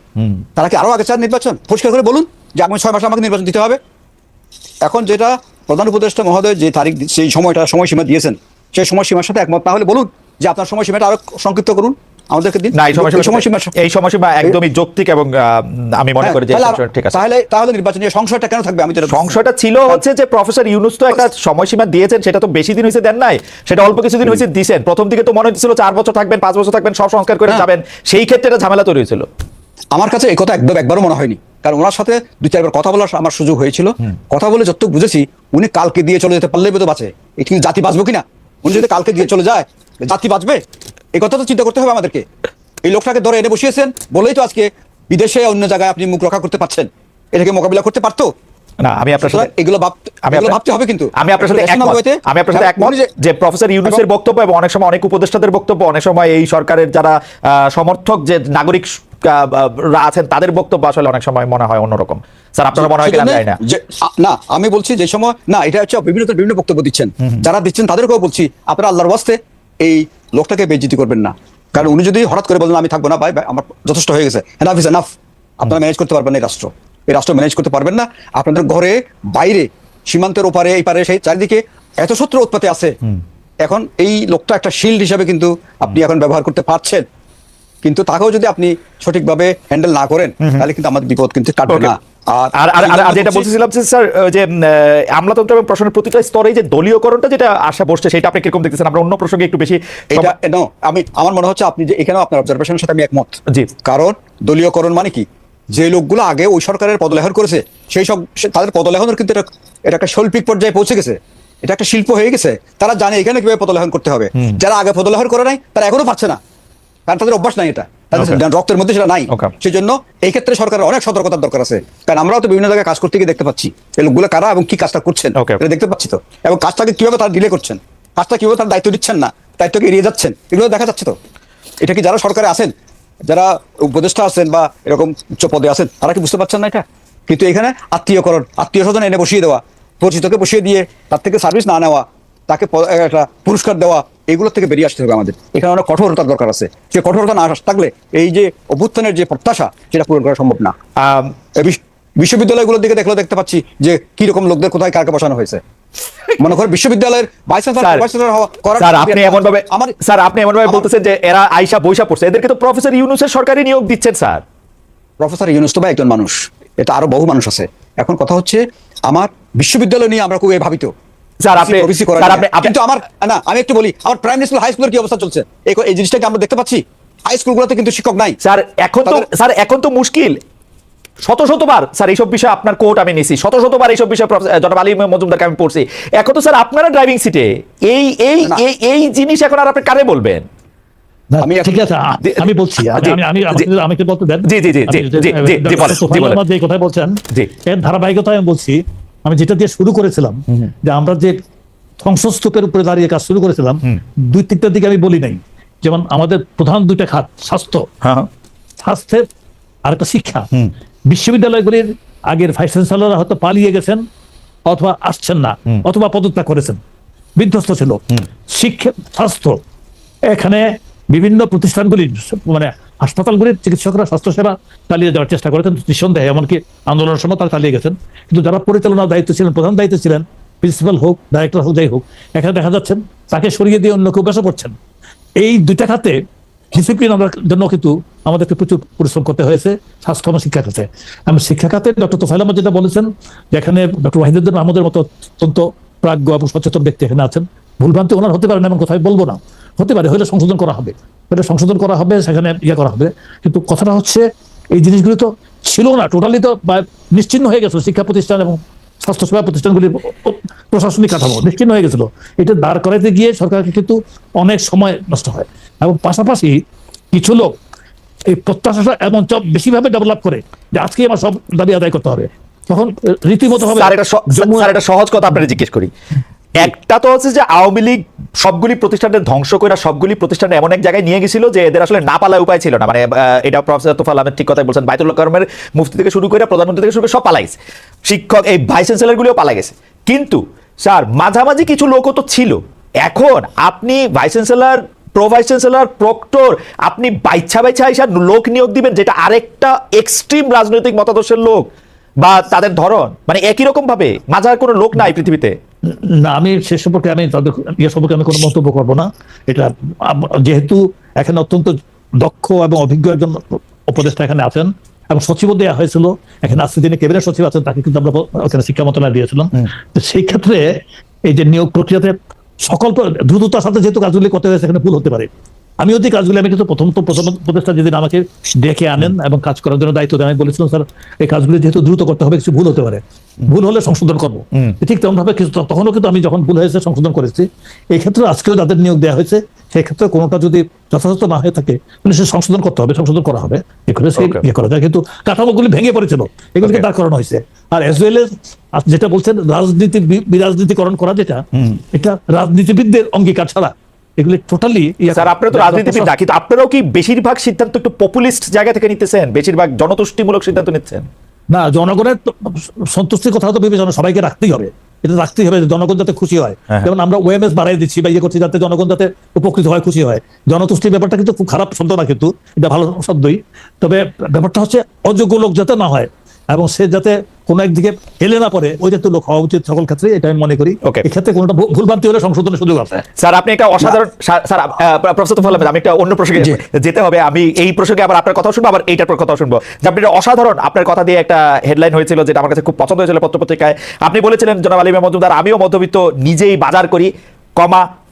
তারা কি আরো আগে চান নির্বাচন? পরিষ্কার করে বলুন যে আগামী 6 মাসে আমাকে নির্বাচন দিতে হবে। এখন যেটা প্রধান উপদেষ্টা মহোদয় যে তারিখ, সেই সময়সীমা দিয়েছেন, সেই সময়সীমার সাথে একমত না হলে বলুন যে আপনার সময়সীমাটা আরো সংক্ষিপ্ত করুন, আমাদেরকে দিন। না, এই সময়সীমা একদমই যৌক্তিক এবং আমি মনে করি যে ঠিক আছে। তাহলে নির্বাচনী সংশয়টা কেন থাকবে? আমি তো সংশয়টা ছিল হচ্ছে যে প্রফেসর ইউনূস তো একটা সময়সীমা দিয়েছেন, সেটা তো বেশি দিন হয়েছে দেন নাই, সেটা অল্প কিছুদিন হয়েছে দিয়েছেন। প্রথম দিকে তো মনে হচ্ছিল 4 বছর থাকবেন, 5 বছর থাকবেন, সব সংস্কার করে যাবেন, সেই ক্ষেত্রে একটা ঝামেলা তৈরি হয়েছিল। আমার কাছে এই কথা একবারও মনে হয়নি, কারণ ওনার সাথে 2-4 বার কথা বলার আমার সুযোগ হয়েছিল। কথা বলে যতটুকু বুঝেছি, উনি কালকে দিয়ে চলে যেতে পারলেই তো বাঁচে। এটি জাতি বাঁচবো কিনা? উনি যদি কালকে দিয়ে চলে যায়, জাতি বাঁচবে? এই কথা তো চিন্তা করতে হবে আমাদেরকে। এই লোকটাকে ধরে এনে বসিয়েছেন বলেই তো আজকে বিদেশে অন্য জায়গায় আপনি মুখ রক্ষা করতে পারছেন। এটাকে মোকাবিলা করতে পারতো না। আমি আপনার সাথে এগুলো ভাবতে হবে। কিন্তু আমি আপনার সাথে একমত যে প্রফেসর ইউনূসের বক্তব্য এবং অনেক সময় অনেক উপদেষ্টাদের বক্তব্য, অনেক সময় এই সরকারের যারা সমর্থক যে নাগরিক আছেন তাদের বক্তব্য আসলে অনেক সময় মনে হয় অন্যরকম। স্যার, আপনারা মনে হয় কিনা জানি না। না, আমি বলছি যে সময় না, এটা হচ্ছে বিভিন্ন বক্তব্য দিচ্ছেন, যারা দিচ্ছেন তাদেরকেও বলছি আপনারা আল্লাহর ওয়াস্তে এই লোকটাকে বেইজ্জতি করবেন না। কারণ উনি যদি হঠাৎ করে বলেন আমি থাকবো না, ভাই আমার যথেষ্ট হয়ে গেছে, এনাফ ইজ এনাফ, আপনারা ম্যানেজ করতে পারবেন না এই রাষ্ট্র ম্যানেজ করতে পারবেন না। আপনাদের ঘরে বাইরে, সীমান্তের ওপারে, এই পারে, সেই চারিদিকে এত শত্রু উৎপাতে আছে। এখন এই লোকটা একটা শিল্ড হিসেবে কিন্তু আপনি এখন ব্যবহার করতে পারছেন, কিন্তু তাকেও যদি আপনি সঠিকভাবে হ্যান্ডেল না করেন, তাহলে কিন্তু আমাদের বিপদ কিন্তু কাটবে না। আর যেটা বলছিলাম স্যার, যে আমলাতন্ত্র এবং প্রশাসনের প্রতিটা স্তরে যে দলীয়করণটা যেটা আশা বসছে, সেটা আপনি কিরকম দেখতেছেন? আমরা অন্য প্রসঙ্গে একটু বেশি এটা আমার মনে হচ্ছে আপনি যে এখানেও আপনার অবজারভেশনের সাথে আমি একমত। জি। কারণ দলীয়করণ মানে কি, যে লোকগুলো আগে ওই সরকারের পদলেহন করেছে, সেই সব তাদের পদলেহনের কিন্তু এটা একটা শৈল্পিক পর্যায়ে পৌঁছে গেছে, এটা একটা শিল্প হয়ে গেছে। তারা জানে এখানে কিভাবে পদলেহন করতে হবে। যারা আগে পদলেহন করে নাই তারা এখনো পারছে না, কারণ তাদের অভ্যাস নাই, এটা তাদের রক্তের মধ্যে সেটা নাই। সেই জন্য এই ক্ষেত্রে সরকারের অনেক সতর্কতার দরকার আছে। কারণ আমরাও তো বিভিন্ন জায়গায় কাজ করতে গিয়ে দেখতে পাচ্ছি এই লোকগুলো কারা এবং কি কাজটা করছেন, এটা দেখতে পাচ্ছি তো। এবং কাজটাকে কিভাবে তারা ডিলে করছেন, কাজটা কিভাবে তারা দায়িত্ব দিচ্ছেন না, দায়িত্বকে এড়িয়ে যাচ্ছেন, এগুলো দেখা যাচ্ছে তো। এটা কি যারা সরকারে আছেন, যারা উপদেষ্টা আছেন বা এরকম উচ্চ পদে আছেন, তারা কি বুঝতে পারছেন না এটা? কিন্তু এখানে আত্মীয় স্বজন এনে বসিয়ে দেওয়া, পরিচিতকে বসিয়ে দিয়ে তার থেকে সার্ভিস না নেওয়া, তাকে একটা পুরস্কার দেওয়া, এগুলোর থেকে বেরিয়ে আসতে হবে আমাদের। এখানে অনেক কঠোরতার দরকার আছে। সে কঠোরতা না থাকলে এই যে অভ্যুত্থানের যে প্রত্যাশা, সেটা পূরণ করা সম্ভব না। বিশ্ববিদ্যালয়গুলোর দিকে দেখতে পাচ্ছি যে কিরকম লোকদের কোথায় কাকে বসানো হয়েছে। মনে করেন বিশ্ববিদ্যালয়ের ভাইস চ্যান্সেলর হওয়া। স্যার, আপনি এমনভাবে বলতেছেন যে এরা আইসা বৈশা পড়ছে, এদেরকে তো প্রফেসর ইউনূসের সরকারি নিয়োগ দিচ্ছেন। স্যার, প্রফেসর ইউনূস তো একজন মানুষ, এটা আরো বহু মানুষ আছে। এখন কথা হচ্ছে আমার বিশ্ববিদ্যালয় নিয়ে আমরা খুব ভাবিত। কিন্তু আমি একটু বলি, আমার প্রাইমারি স্কুল হাই স্কুলের কি অবস্থা চলছে, এই জিনিসটাকে আমরা দেখতে পাচ্ছি। হাই স্কুলগুলোতে কিন্তু শিক্ষক নাই। এখন তো মুশকিল। শতবার স্যার এইসব বিষয়ে আপনার কোর্ট আমি নিছি, শতবার এইসব বিষয়ে জনাব আলী মজুমদারকে আমি পড়ছি। এখন তো স্যার আপনারা ড্রাইভিং সিটে, এই জিনিস এখন আর আপনি কারে বলবেন? ঠিক আছে, আমি বলছি, আমি বলতে দেন। যে কথা বলছেন এর ধারাবাহিকতায় আমি বলছি। আমি যেটা দিয়ে শুরু করেছিলাম, যে আমরা যে ধ্বংসস্তূপের উপরে দাঁড়িয়ে কাজ শুরু করেছিলাম, 2-3টার দিকে আমি বলি নাই। যেমন আমাদের প্রধান 2টা খাত, স্বাস্থ্যের আর একটা শিক্ষা। বিশ্ববিদ্যালয়গুলির আগের ভাইস চ্যান্সেলররা হয়তো পালিয়ে গেছেন, অথবা আসছেন না, অথবা পদত্যাগ করেছেন, বিধ্বস্ত ছিল। শিক্ষা, স্বাস্থ্য, এখানে বিভিন্ন প্রতিষ্ঠানগুলির মানে হাসপাতালগুলির চিকিৎসকরা স্বাস্থ্যসেবা চালিয়ে যাওয়ার চেষ্টা করেছেন নিঃসন্দেহে, এমনকি আন্দোলনের সময় তারা চালিয়ে গেছেন। কিন্তু যারা পরিচালনার দায়িত্ব ছিলেন, প্রধান দায়িত্ব ছিলেন, প্রিন্সিপাল হোক, ডাইরেক্টর হোক, যাই হোক, এখানে দেখা যাচ্ছেন তাকে সরিয়ে দিয়ে অন্য কেউ বসে পড়ছেন। এই 2টা খাতে ডিসিপ্লিন আনার জন্য কিন্তু আমাদেরকে প্রচুর পরিশ্রম করতে হয়েছে, স্বাস্থ্য এবং শিক্ষা খাতে। আমি শিক্ষা খাতে ডক্টর তোফায়েল আহমেদ যেটা বলেছেন, যেখানে ডক্টর ওয়াহিদুদ্দিন মাহমুদের মতো অত্যন্ত প্রাজ্ঞ এবং সচেতন ব্যক্তি এখানে আছেন, ভুলভ্রান্তি ওনার হতে পারে না এমন কথাই বলবো না, হতে পারে, হলে সংশোধন করা হবে, সেখানে করা হবে। কিন্তু কথাটা হচ্ছে এই জিনিসগুলো তো ছিল না, টোটালি তো নিশ্চিহ্ন হয়ে গেছিল। শিক্ষা প্রতিষ্ঠান এবং স্বাস্থ্যসেবা প্রতিষ্ঠানগুলির প্রশাসনিক কাঠামো নিশ্চিহ্ন হয়ে গেছিল। এটা দাঁড় করাইতে গিয়ে সরকারকে কিন্তু অনেক সময় নষ্ট হয়, এবং পাশাপাশি কিছু লোক এই প্রত্যাশাটা এমন বেশিভাবে ডেভেলপ করে যে আজকে আমার সব দাবি আদায় করতে হবে, তখন রীতিমতো হবে। স্যার একটা সহজ কথা আপনারা জিজ্ঞেস করি, একটা তো হচ্ছে যে আওয়ামী লীগ সবগুলি প্রতিষ্ঠানের ধ্বংস করে সবগুলি প্রতিষ্ঠানে এমন এক জায়গায় নিয়ে গেছিল যে এদের আসলে না পালার উপায় ছিল না। মানে এটা প্রফেসর তোফাল আহমেদ ঠিক কথাই বলছেন, বাইতুল কারমের মুফতি থেকে শুরু করে প্রধানমন্ত্রী থেকে শুরু করে সব পালাইছে, শিক্ষক এই ভাইস চ্যান্সেলর গুলিও পালা গেছে। কিন্তু স্যার মাঝামাঝি কিছু লোকও তো ছিল। এখন আপনি vice chancellor, pro vice chancellor, proctor, আপনি বাইচ্ছা এসে লোক নিয়োগ দিবেন যেটা আরেকটা এক্সট্রিম রাজনৈতিক মতাদর্শের লোক বা তাদের ধরন, মানে একই রকম ভাবে মাঝার কোনো লোক নাই পৃথিবীতে। না, আমি সে সম্পর্কে আমি তাদের ইয়ে সম্পর্কে আমি কোনো মন্তব্য করবো না। এটা যেহেতু এখানে অত্যন্ত দক্ষ এবং অভিজ্ঞ একজন উপদেষ্টা এখানে আছেন, এবং সচিবও দেওয়া হয়েছিল, এখানে আজকে যিনি ক্যাবিনেট সচিব আছেন তাকে কিন্তু আমরা ওখানে শিক্ষা মন্ত্রণালয় দিয়েছিলাম। তো সেই ক্ষেত্রে এই যে নিয়োগ প্রক্রিয়াতে সকল দ্রুততার সাথে যেহেতু কাজগুলি করতে হয়েছে, এখানে ভুল হতে পারে। আমি যদি কাজগুলি আমি কিন্তু প্রথম উপদেষ্টা যেদিন আমাকে ডেকে আনেন এবং কাজ করার জন্য দায়িত্ব দেন, আমি বলেছিলাম স্যার এই কাজগুলি যেহেতু দ্রুত করতে হবে, কিছু ভুল হতে পারে, ভুল হলে সংশোধন করবো। ঠিক তেমন ভাবে তখনও কিন্তু আমি যখন ভুল হয়েছে সংশোধন করেছি। এই ক্ষেত্রে আজকেও যাদের নিয়োগ দেওয়া হয়েছে সেই ক্ষেত্রে কোনোটা যদি যথাযথ না হয়ে থাকে সে সংশোধন করতে হবে, সংশোধন করা হবে, এগুলো সেই ইয়ে করা যায়। কিন্তু কাঠামোগুলি ভেঙে পড়েছিল, এগুলিকে দাঁড় করানো হয়েছে। আর এজ ওয়েল এজ যেটা বলছেন রাজনীতি বিরাজনীতিকরণ করা, যেটা এটা রাজনীতিবিদদের অঙ্গীকার ছাড়া এগুলি টোটালি। স্যার আপনারা তো রাজনীতিবিদ, কিন্তু আপনারাও কি বেশিরভাগ সিদ্ধান্ত একটু পপুলিস্ট জায়গা থেকে নিতেছেন, বেশিরভাগ জনতুষ্টিমূলক সিদ্ধান্ত নিচ্ছেন? না, জনগণের সন্তুষ্টির কথা তো বিবেচনা সবাইকে রাখতেই হবে, এটা রাখতেই হবে জনগণ যাতে খুশি হয়। যেমন আমরা ওএমএস বাড়াই দিচ্ছি বা ইয়ে করছি যাতে জনগণ যাতে উপকৃত হয়, খুশি হয়। জনতুষ্টির ব্যাপারটা কিন্তু খুব খারাপ শব্দ না, কিন্তু এটা ভালো শব্দই। তবে ব্যাপারটা হচ্ছে অযোগ্য লোক যাতে না হয় এবং সে যাতে কোনো একদিকে হেলে না পড়ে, ওই জাতীয় লোক হওয়া উচিত সকল ক্ষেত্রে, এটা আমি মনে করি। এক্ষেত্রে কোনোটা ভুলভ্রান্তি হলে সংশোধনের সুযোগ আছে। স্যার আপনি একটা অসাধারণ, স্যার প্রফেসর তোফায়েল আহমেদ, আমি একটা অন্য প্রসঙ্গে যেতে হবে, আমি এই প্রসঙ্গে আবার আপনার কথা শুনবো, আবার এইটার কথা শুনবো। যে আপনি অসাধারণ, আপনার কথা দিয়ে একটা হেডলাইন হয়েছিল যেটা আমার কাছে খুব পছন্দ হয়েছিল পত্রপত্রিকায়। আপনি বলেছিলেন জনাব আলী ইমাম মজুমদার, আমিও মধ্যবিত্ত, নিজেই বাজার করি,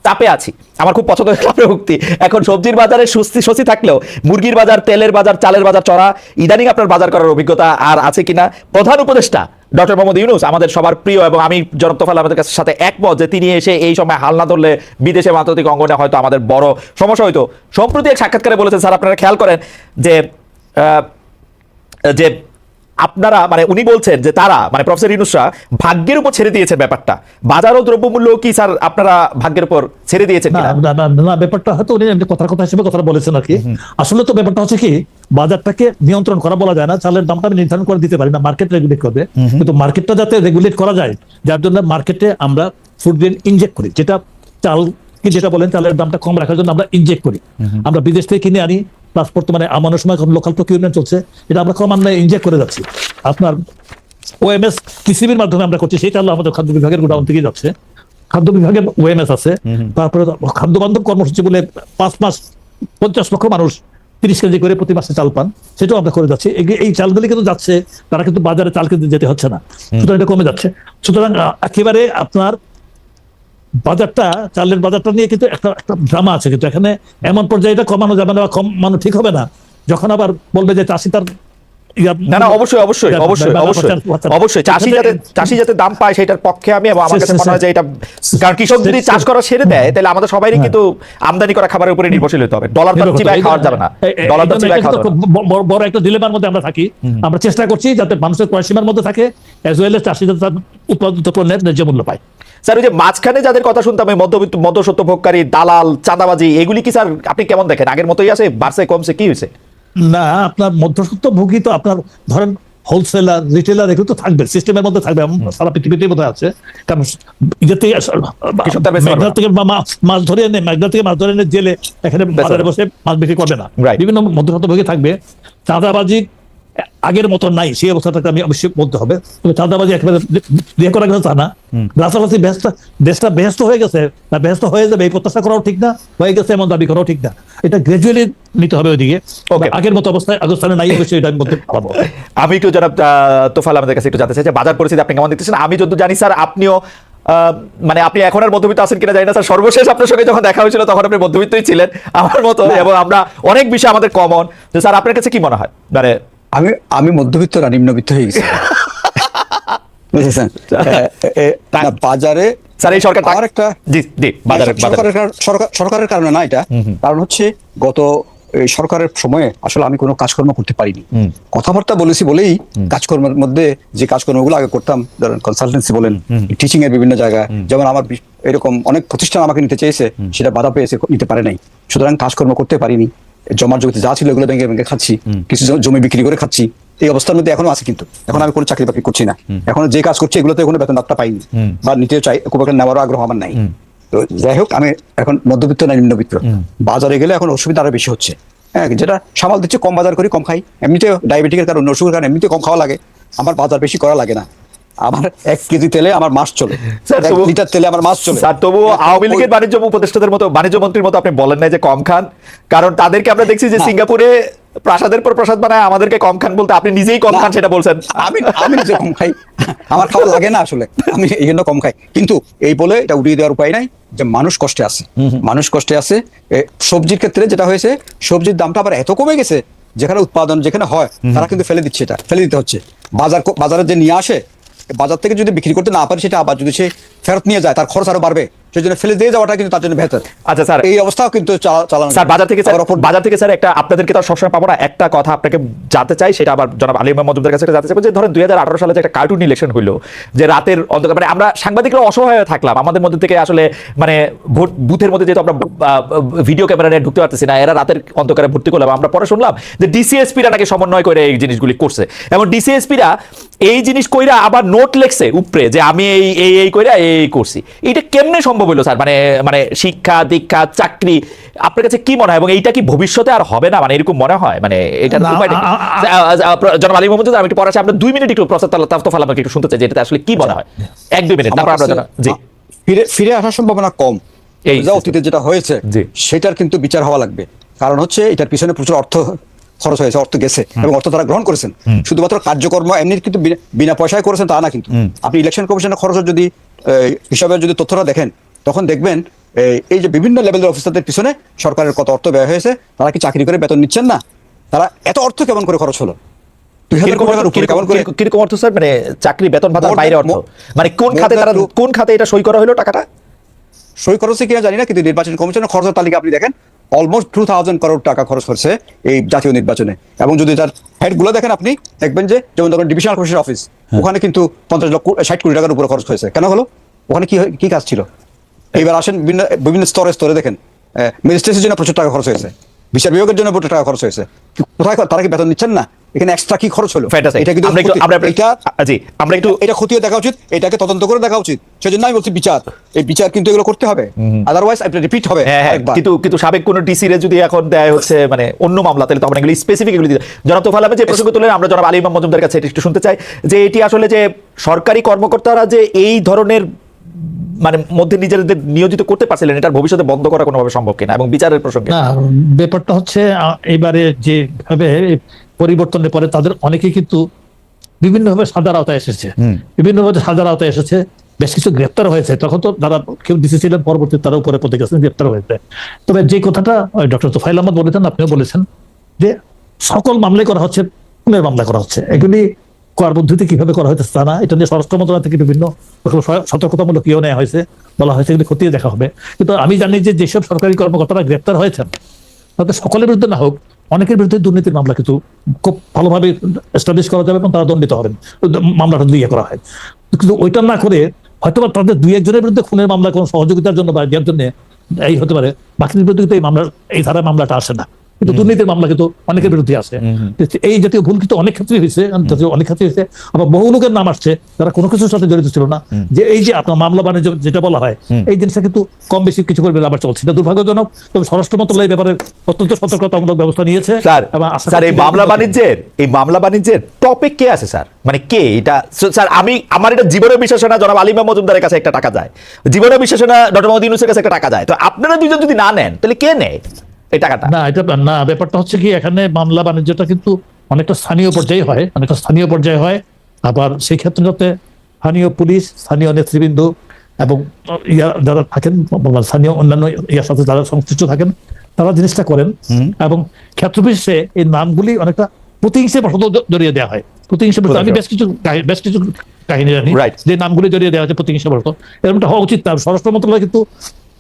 তাপে আছি। আমার খুব পছন্দ হয়েছিল আপনার উক্তি। এখন সবজির বাজারে স্বস্তি থাকলেও মুরগির বাজার, তেলের বাজার, চালের বাজার চড়া। ইদানিং আপনার বাজার করার অভিজ্ঞতা আর আছে কিনা? প্রধান উপদেষ্টা ডক্টর মোহাম্মদ ইউনূস আমাদের সবার প্রিয়, এবং আমি জনাব তোফায়েল আহমেদের সাথে একমত যে তিনি এসে এই সময় হাল না ধরলে বিদেশে রাজনৈতিক অঙ্গনে হয়তো আমাদের বড় সমস্যা হইতো। সম্প্রতি এক সাক্ষাৎকারে বলেছেন, স্যার আপনারা খেয়াল করেন যে আপনারা, মানে উনি বলছেন যে তারা, মানে প্রফেসর ইউনূসরা ভাগ্যের উপর ছেড়ে দিয়েছেন ব্যাপারটা। বাজার ও দ্রব্যমূল্য কি স্যার আপনারা ভাগ্যের উপর ছেড়ে দিয়েছেন? না, ব্যাপারটা হয়তো উনি কথার কথা হিসেবে কথাটা বলেছেন আর কি। আসলে তো ব্যাপারটা হচ্ছে কি, বাজারটাকে নিয়ন্ত্রণ করা বলা যায় না, চালের দামটা আমি নির্ধারণ করে দিতে পারি না, মার্কেট রেগুলেট করবে। কিন্তু মার্কেটটা যাতে রেগুলেট করা যায়, যার জন্য মার্কেটে আমরা ফুড গ্রেন ইনজেক্ট করি, যেটা চাল কি যেটা বলেন চালের দামটা কম রাখার জন্য আমরা ইনজেক্ট করি। আমরা বিদেশ থেকে কিনে আনি, প্লাস বর্তমানে আমাদের সময় লোকাল প্রকিউরমেন্ট চলছে, এটা আমরা ক্রমান্বয়ে ইনজেক্ট করে যাচ্ছি। আপনার ওএমএস টিসিবির মাধ্যমে আমরা করছি, সেটা আমাদের খাদ্য বিভাগের গোডাউন থেকে যাচ্ছে। খাদ্য বিভাগের ওএমএস আছে, তারপরে খাদ্য বান্ধব কর্মসূচি বলে 5 মাস 50 লক্ষ মানুষ 30 কেজি করে প্রতি মাসে চাল পান, সেটাও আমরা করে যাচ্ছি। এই চালগুলি কিন্তু যাচ্ছে, তারা কিন্তু বাজারে চাল কিনতে যেতে হচ্ছে না, সুতরাং এটা কমে যাচ্ছে। সুতরাং একেবারে আপনার বাজারটা, চালের বাজারটা নিয়ে কিন্তু একটা ড্রামা আছে, কিন্তু এখানে এমন পর্যায়ে এটা কমানো যাবে না বা কমানো ঠিক হবে না যখন আবার বলবে যে চাষি তার অবশ্যই চাষি যাতে দাম পায় সেটার পক্ষে আমি, এবং আমার কাছে মনে হয় যে এটা, কারণ কৃষক যদি চাষ করা ছেড়ে দেয় তাহলে আমাদের সবাইরই কিন্তু আমদানি করা খাবারের উপরে নির্ভরশীল হতে হবে। ডলার তো চিবায় খাওয়া যাবে না, ডলার তো চিবায় খাওয়া যাবে না। বড় একটা ডিলেমার মধ্যে আমরা থাকি। আমরা চেষ্টা করছি যাতে মানুষের ক্রয় সীমার মধ্যে থাকে, এজ ওয়েল এজ চাষি যাতে তার উৎপাদিত পণ্যের ন্যায্য মূল্য পায়। স্যার ওই যে মাঝখানে যাদের কথা শুনতাম, মধ্যস্বত্ব ভোগকারী, দালাল, চাঁদাবাজি, এগুলি কি স্যার আপনি কেমন দেখেন? আগের মতোই আছে, বাড়ছে, কমছে, কি হয়েছে? না, আপনার মধ্যস্বত্ব ভোগী তো আপনার ধরেন হোলসেলার, রিটেলার, এগুলো তো থাকবে, সিস্টেমের মধ্যে থাকবে, সারা পৃথিবীতে বোধহয় আছে। কারণ মেঘনা থেকে মাছ ধরে এনে, মেঘনা থেকে মাছ ধরে এনে জেলে এখানে বাজারে বসে মাছ বিক্রি করবে না, বিভিন্ন মধ্যস্বত্ব ভোগী থাকবে। চাঁদাবাজি আগের মতো নাই, সেই অবস্থাটাকে আমি অবশ্যই বলতে হবে। তবে চাঁদাবাজি একেবারে দিয়ে করা গেছে তা না। রাতারাতি দেশটা ব্যস্ত হয়ে গেছে, না ব্যস্ত হয়ে যাবে এই প্রত্যাশা করাও ঠিক না, হয়ে গেছে এমন দাবি করাও ঠিক না। এটা গ্রাজুয়ালি নিতে হবে ওইদিকে। আগের মতো অবস্থানে নাই, অবশ্যই এটা আমি বলতে পারবো। আমি একটু জনাব তোফায়েল আহমেদের কাছে একটু জানতে চাই যে বাজার পরিস্থিতি আপনি কেমন দেখতেছেন? আমি যতদূর জানি স্যার আপনিও, মানে আপনি এখন আর মধ্যবিত্ত আছেন কিনা জানি না স্যার, সর্বশেষ আপনার সঙ্গে যখন দেখা হয়েছিল তখন আপনি মধ্যবিত্তই ছিলেন আমার মতো, এবং আমরা অনেক বিষয় আমাদের কমন। তো স্যার আপনার কাছে কি মনে হয়, মানে আমি মধ্যবিত্ত না নিম্নবিত্ত হয়ে গেছি বুঝেছেন? না, বাজারে স্যার এই সরকার আর একটা জি জি বাজারে সরকারের কারণে না, এটা কারণ হচ্ছে গত এই সরকারের সময়ে আসলে আমি কোনো কাজকর্ম করতে পারিনি। কথাবার্তা বলেছি বলেই কাজকর্মের মধ্যে যে কাজকর্মগুলো আগে করতাম, ধরেন কনসালটেন্সি বলেন, টিচিং এর বিভিন্ন জায়গায়, যেমন আমার এরকম অনেক প্রতিষ্ঠান আমাকে নিতে চেয়েছে, সেটা বাধা পেয়েছে, নিতে পারে নাই। সুতরাং কাজকর্ম করতে পারিনি, জমার জমিতে যা ছিল এগুলো ব্যাংকে ব্যাংকে খাচ্ছি, কিছু জমি বিক্রি করে খাচ্ছি। এই অবস্থার মধ্যে এখনো আছে, কিন্তু এখন আমি কোনো চাকরি বাকরি করছি না। এখন যে কাজ করছি এগুলোতে কোনো বেতন ভাতা পাইনি বা নিতে চাই, খুব একটা নেওয়ারও আগ্রহ আমার নাই। তো যাই হোক, আমি এখন মধ্যবিত্ত না নিম্নবিত্ত। বাজারে গেলে এখন অসুবিধা আরো বেশি হচ্ছে। হ্যাঁ, যেটা সামাল দিচ্ছে, কম বাজার করি, কম খাই। এমনিতে ডায়াবেটিকের কারণে, অসুখের কারণে এমনিতে কম খাওয়া লাগে, আমার বাজার বেশি করা লাগে না। আমার 1 কেজি তেলে আমার মাস চলে, 1 লিটার তেলে আমার মাস চলে। স্যার তবু আওয়ামী লীগের বাণিজ্য উপদেষ্টাদের মতো, বাণিজ্য মন্ত্রীর মতো আপনি বলেন নাই যে কম খান, কারণ তাদেরকে আমরা দেখছি যে সিঙ্গাপুরে প্রাসাদের পর প্রাসাদ বানায়, আমাদেরকে কম খান বলতে আপনি নিজেই কম খান সেটা বলছেন। আমি নিজে কম খাই, আমার খাওয়া লাগে না আসলে, আমি এই জন্য কম খাই। কিন্তু এই বলে এটা উড়িয়ে দেওয়ার উপায় নাই যে মানুষ কষ্টে আছে, মানুষ কষ্টে আছে। সবজির ক্ষেত্রে যেটা হয়েছে, সবজির দামটা আবার এত কমে গেছে, যেখানে উৎপাদন যেখানে হয় তারা কিন্তু ফেলে দিচ্ছে, এটা ফেলে দিতে হচ্ছে। বাজারে যে নিয়ে আসে, বাজার থেকে যদি বিক্রি করতে না পারে, সেটা আবার যদি সে ফেরত নিয়ে যায়, তার খরচ আরো বাড়বে। সেই জন্য ফেলে দিয়ে যাওয়াটা কিন্তু তার জন্য বেহতর। আচ্ছা স্যার, এই অবস্থাও কিন্তু চালানো। স্যার বাজার থেকে স্যার একটা, আপনাদেরকে তো সবসময় পাবো না, একটা কথা আপনাকে জানতে চাই, সেটা আবার জনাব আলী ইমাম মজুমদার কাছে জানতে চাইবো যে ধরেন 2018 সালে যে একটা কার্টুন ইলেকশন হইলো, যে রাতের অন্ধকার, মানে আমরা সাংবাদিকরা অসহায় হয়ে থাকলাম, আমাদের মধ্যে থেকে আসলে মানে ভোট বুথের মধ্যে যেহেতু আমরা ভিডিও ক্যামেরা নিয়ে ঢুকতে পারতেছি না, এরা রাতের অন্ধকারে ভর্তি করলাম। আমরা পরে শুনলাম যে ডিসিএসপিরা নাকি সমন্বয় করে এই জিনিসগুলি করছে, এবং ডিসিএসপিরা এই জিনিস কইরা আবার নোট লেখছে উপরে যে আমি এই কইরা এই করছি। এটা কেমনে সম্ভব হলো স্যার? মানে শিক্ষা দীক্ষা চাকরি, আপনার কাছে কি মনে হয়, এবং এইটা কি ভবিষ্যতে আর হবে না, মানে এরকম মনে হয়? মানে এটার উপায়টা জনাব আলী মোহাম্মদ, আমি একটু পড়াচ্ছি, আপনার 2 মিনিট একটু প্রস্তাব তোফাল আমাকে একটু শুনতে চাই যে এটাতে আসলে কি মনে হয়, 1-2 মিনিট, তারপর আমরা জি ফিরে আসার সম্ভাবনা কম। এই অতীতে যেটা হয়েছে সেটার কিন্তু বিচার হওয়া লাগবে। কারণ হচ্ছে এটার পিছনে প্রচুর অর্থ খরচ হয়েছে, অর্থ গেছে, এবং অর্থ তারা গ্রহণ করেছেন। শুধুমাত্র কার্যকর্ম এমনি কিন্তু বিনা পয়সায় করেছেন তা না, কিন্তু আপনি ইলেকশন কমিশনের খরচের যদি হিসাবে যদি তথ্যটা দেখেন, তখন দেখবেন এই যে বিভিন্ন লেভেলের অফিসারদের পিছনে সরকারের কত অর্থ ব্যয় হয়েছে। তারা কি চাকরি করে বেতন নিচ্ছেন না? তারা এত অর্থ কেমন করে খরচ হলো? কিরকম অর্থ স্যার? মানে চাকরি বেতন ভাতার বাইরে অর্থ, মানে কোন খাতে এটা সই করা হলো? টাকাটা সই করেছে কিনা জানি না, কিন্তু নির্বাচন কমিশনের খরচের তালিকা আপনি দেখেন, অলমোস্ট 2000 করোড় টাকা খরচ করছে এই জাতীয় নির্বাচনে। এবং যদি তার হেড গুলো দেখেন, আপনি দেখবেন যে যেমন ধরুন ডিভিশনাল কমিশনার অফিস, ওখানে কিন্তু 60 কোটি টাকার উপরে খরচ হয়েছে। কেন হলো? ওখানে কি কাজ ছিল? এইবার আসেন বিভিন্ন স্তরে দেখেন, ম্যাজিস্ট্রেটের জন্য প্রচুর টাকা খরচ হয়েছে, বিচার বিভাগের জন্য প্রচুর টাকা খরচ হয়েছে। কোথায় তারা কি বেতন নিচ্ছেন না? এখানে এক্সট্রা কি খরচ হলো? এটা কিন্তু আমরা একটু এটা খতিয়ে দেখা উচিত, এটাকে তদন্ত করে দেখা উচিত। সেজন্য আমি বলছি এই বিচার কিন্তু এগুলো করতে হবে, আদারওয়াইজ এটা রিপিট হবে। কিন্তু সাবেক কোন ডিসি রে যদি এখন দেয় হচ্ছে মানে অন্য মামলা, তাহলে তখন এগুলো স্পেসিফিক এগুলো দিতে। জনাব তোফাল আহমেদ যে প্রসঙ্গ তুললেন, আমরা জনাব আলী ইমাম মজুমদার কাছে একটু শুনতে চাই যে এটি আসলে যে সরকারি কর্মকর্তারা যে এই ধরনের মানে মধ্যে নিজেদের নিয়োজিত করতে পারছিলেন, এটার ভবিষ্যতে বন্ধ করা কোনোভাবে সম্ভব কিনা, এবং বিচারের প্রসঙ্গে না, ব্যাপারটা হচ্ছে এবারে যেভাবে পরিবর্তনের পরে তাদের অনেকেই কিন্তু বিভিন্নভাবে সাজার আওতায় এসেছে, বেশ কিছু গ্রেপ্তার হয়েছে। তখন তো যারা কেউ ডিসি ছিলেন, পরবর্তী তারা উপরে পদে গেছেন, গ্রেপ্তার হয়েছে। তবে যে কথাটা ডক্টর তোফায়েল আহমদ বলেছেন, আপনিও বলেছেন যে সকল মামলাই করা হচ্ছে, খুনের মামলা করা হচ্ছে। এগুলি করার পদ্ধতি কিভাবে করা হয়েছে তা না, এটা নিয়ে স্বরাষ্ট্র মন্ত্রণালয় থেকে বিভিন্ন সতর্কতামূলক ইয়ে নেওয়া হয়েছে, বলা হয়েছে এগুলি খতিয়ে দেখা হবে। কিন্তু আমি জানি যে যেসব সরকারি কর্মকর্তারা গ্রেপ্তার হয়েছেন, তাদের সকলের বিরুদ্ধে না হোক, অনেকের বিরুদ্ধে দুর্নীতির মামলা কিন্তু খুব ভালোভাবে এস্টাবলিশ করা যাবে এবং তারা দণ্ডিত হবেন, মামলাটা দিয়ে করা হয়। কিন্তু ওইটা না করে হয়তো তাদের 2-1 জনের বিরুদ্ধে খুনের মামলা কোনো সহযোগিতার জন্য বা দেওয়ার জন্য এই হতে পারে, বাকিদের বিরুদ্ধে কিন্তু এই ধারায় মামলাটা আসে না। কিন্তু দুর্নীতির মামলা কিন্তু অনেকের বিরুদ্ধে আছে। এই জাতীয় ভুল কিন্তু অনেক ক্ষেত্রে হয়েছে, আবার বহু লোকের নাম আসছে যারা কোনো কিছুর সাথে জড়িত ছিল না। যে এই যে আপনার মামলা বাণিজ্য যেটা বলা হয়, এই জিনিসটা কিন্তু কম বেশি কিছু করে আবার চলছে, এটা দুর্ভাগ্যজনক। তবে স্বরাষ্ট্র মন্ত্রণালয় ব্যাপারে অত্যন্ত সতর্কতামূলক ব্যবস্থা নিয়েছে। স্যার এই মামলা বাণিজ্যের টপিক কে আছে স্যার? মানে কে এটা? স্যার আমার এটা জীবনের বিশেষণা জনাব আলী ইমাম মজুমদারের কাছে একটা টাকা যায়, জীবনের বিশেষণা ডক্টর মোহাম্মদ ইউনূসের কাছে একটা টাকা যায়, তো আপনারা দুইজন যদি না নেন তাহলে কে নেয় এই টাকাটা? না, এটা না, ব্যাপারটা হচ্ছে কি, এখানে মামলা বাণিজ্যটা কিন্তু অনেকটা স্থানীয় পর্যায়ে হয়, আবার সেই ক্ষেত্রে স্থানীয় পুলিশ, স্থানীয় নেতৃবৃন্দ এবং যারা থাকেন স্থানীয় অন্যান্য ইয়ার সাথে যারা সংশ্লিষ্ট থাকেন, তারা জিনিসটা করেন। এবং ক্ষেত্রবিশেষে এই নামগুলি অনেকটা প্রতিহিংসা বশত জড়িয়ে দেওয়া হয়। প্রতিহিংসা বশত আমি বেশ কিছু কাহিনী জানি যে নামগুলি জড়িয়ে দেওয়া হচ্ছে প্রতিহিংসা বশত, এরকমটা হওয়া উচিত না। স্বরাষ্ট্র মন্ত্রণালয় কিন্তু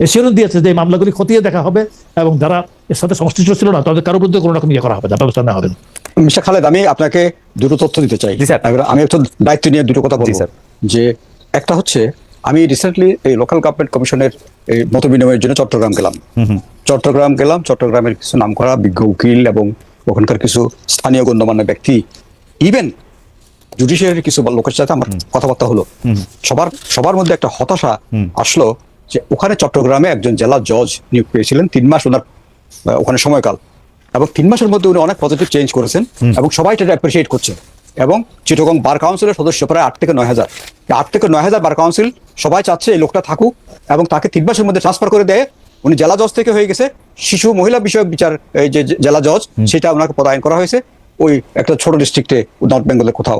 এসিওরেন্স দিয়েছে যে এই মামলাগুলি খতিয়ে দেখা হবে এবং যারা এর সাথে সংশ্লিষ্ট ছিল না তাদের কারোর বিরুদ্ধে কোনো রকম ইয়ে করা হবে না, ব্যবস্থা নেওয়া হবে না। মিস্টার খালেদ, আমি আপনাকে দুটো তথ্য দিতে চাই। আমি একটু দায়িত্ব নিয়ে দুটো কথা বলছি, যে একটা হচ্ছে আমি রিসেন্টলি এই লোকাল গভর্নমেন্ট কমিশনের এই মত বিনিময়ের জন্য চট্টগ্রাম গেলাম। চট্টগ্রামের কিছু নামকরা বিজ্ঞ উকিল এবং ওখানকার কিছু স্থানীয় গণ্যমান্য ব্যক্তি, ইভেন জুডিশিয়ারির কিছু লোকের সাথে আমার কথাবার্তা হলো। সবার মধ্যে একটা হতাশা আসলো যে ওখানে চট্টগ্রামে একজন জেলা জজ নিয়োগ পেয়েছিলেন, 3 মাস ওনার ওখানে সময়কাল, এবং 3 মাসের মধ্যে উনি অনেক পজিটিভ চেঞ্জ করেছেন এবং সবাই এটা অ্যাপ্রিসিয়েট করছে। এবং চিটাগং বার কাউন্সিলের সদস্য প্রায় 8 থেকে 9,000, 8 থেকে 9,000 বার কাউন্সিল সবাই চাচ্ছে এই লোকটা থাকুক এবং তাকে 3 মাসের মধ্যে ট্রান্সফার করে দেয়। উনি জেলা জজ থেকে হয়ে গেছে শিশু মহিলা বিষয়ক বিচার, এই যে জেলা জজ, সেটা ওনাকে পদায়ন করা হয়েছে ওই একটা ছোট ডিস্ট্রিক্টে নর্থ বেঙ্গলের কোথাও।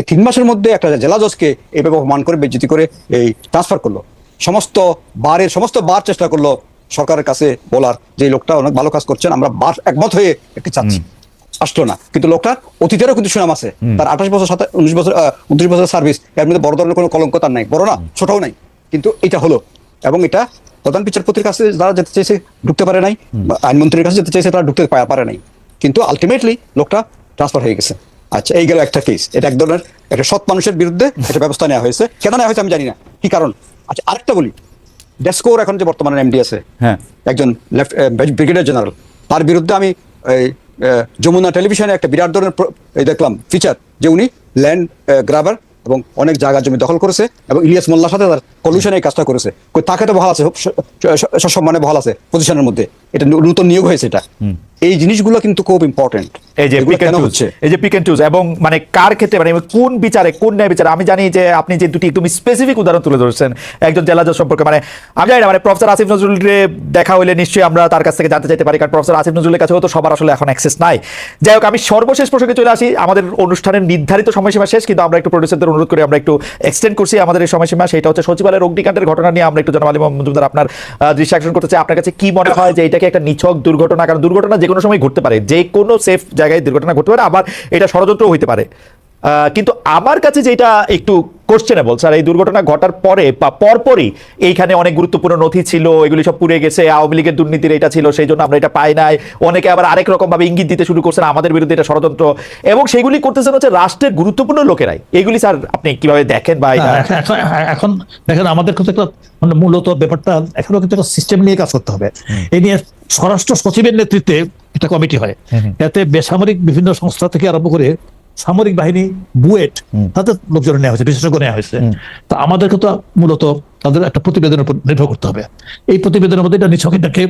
3 মাসের মধ্যে একটা জেলা জজকে এইভাবে অপমান করে বেজ্জতি করে এই ট্রান্সফার করলো। সমস্ত বার চেষ্টা করলো সরকারের কাছে বলার যে লোকটা অনেক ভালো কাজ করছেন, আমরা বার একমত হয়ে একটি চাচ্ছি, আসলো না। কিন্তু লোকটার অতীতেরও কিন্তু সুনাম আছে, তার 28 বছর 29 বছর সার্ভিস, এর মধ্যে বড় ধরনের কোনো কলঙ্ক তার নাই, বড় না ছোটও নাই, কিন্তু এটা হলো। এবং এটা প্রধান বিচারপতির কাছে যারা যেতে চেয়েছে ঢুকতে পারে নাই, আইনমন্ত্রীর কাছে যেতে চেয়েছে তারা ঢুকতে পারে নাই, কিন্তু আলটিমেটলি লোকটা ট্রান্সফার হয়ে গেছে। আচ্ছা, এই গেল একটা কেস। এটা এক ধরনের একটা সৎ মানুষের বিরুদ্ধে একটা ব্যবস্থা নেওয়া হয়েছে। কেন নেওয়া হয়েছে আমি জানি না, কি কারণ। আচ্ছা, আরেকটা বলি, ডেস্কোর এখন যে বর্তমানে এমডি আছে, একজন ব্রিগেডিয়ার জেনারেল, তার বিরুদ্ধে আমি যমুনা টেলিভিশনে একটা বিরাট ধরনের দেখলাম ফিচার, যে উনি ল্যান্ড গ্রাবার এবং অনেক জায়গা জমি দখল করেছে এবং ইলিয়াস মোল্লার সাথে তার কলিউশনে এই কাজটা করেছে। তাকে তো বহাল আছে, সসম্মানে বহাল আছে পজিশনের মধ্যে, এটা নতুন নিয়োগ হয়েছে। এটা এই জিনিসগুলো কিন্তু খুব ইম্পর্টেন্ট। এই যে পিক এন্ড চুজ এবং মানে কার ক্ষেত্রে, মানে কোন বিচারে, কোন ন্যায় বিচারে। আমি জানি যে আপনি যে দুটি একদম স্পেসিফিক উদাহরণ তুলে ধরেছেন একজন জেলা জজ সম্পর্কে, মানে আমি জানি না, মানে প্রফেসর আসিফ নজরুলের দেখা হইলে নিশ্চয়ই আমরা তার কাছ থেকে জানতে চাইতে পারি, কারণ প্রফেসর আসিফ নজরুলের কাছেও তো সবার আসলে এখন অ্যাক্সেস নাই। যাই হোক, আমি সর্বশেষ প্রসঙ্গে চলে আসি। আমাদের অনুষ্ঠানের নির্ধারিত সময়সীমা শেষ, কিন্তু আমরা একটু প্রডিউসারদের অনুরোধ করে আমরা একটু এক্সটেন্ড করছি আমাদের এই সময়সীমা। সেটা হচ্ছে সচিবালয়ের অগ্নিকাণ্ডের ঘটনা নিয়ে আমরা একটু জনাব আলী মজুমদার আপনার দৃষ্টি আকর্ষণ করতে চাই। আপনার কাছে কি মনে হয় যে এটাকে একটা নিছক দুর্ঘটনা? কারণ দুর্ঘটনা যে কোনো সময় ঘটতে পারে, যে কোনো সেফ জায়গায় দুর্ঘটনা ঘটতে পারে, আবার এটা ষড়যন্ত্রও হইতে পারে। কিন্তু আমার কাছে যেটা একটু কোশ্চেনেবল স্যার, এই দুর্ঘটনা ঘটার পরে বা পরপরই এইখানে অনেক গুরুত্বপূর্ণ নথি ছিল, এগুলি সব পুড়ে গেছে, আওয়ামী লীগের দুর্নীতির এটা ছিল, সেই জন্য আমরা এটা পাই নাই। অনেকে আবার আরেক রকম ভাবে ইঙ্গিত দিতে শুরু করছেন আমাদের বিরুদ্ধে এটা ষড়যন্ত্র, এবং সেগুলি করতেছেন হচ্ছে রাষ্ট্রের গুরুত্বপূর্ণ লোকেরাই। এগুলি স্যার আপনি কিভাবে দেখেন? বা এখন দেখেন, আমাদের কাছে একটা মূলত ব্যাপারটা এখনো কিন্তু একটা সিস্টেম নিয়ে কাজ করতে হবে। এই নিয়ে স্বরাষ্ট্র সচিবের নেতৃত্বে একটা কমিটি হয়, এতে বেসামরিক বিভিন্ন সংস্থা থেকে আরম্ভ করে সামরিক বাহিনী, বুয়েট, তাদের লোকজন নেওয়া হয়েছে, বিশেষজ্ঞ নেওয়া হয়েছে। তা আমাদেরকে তো মূলত তাদের একটা প্রতিবেদনের উপর নির্ভর করতে হবে। এই প্রতিবেদনের মধ্যে এটা নিছক এটাকে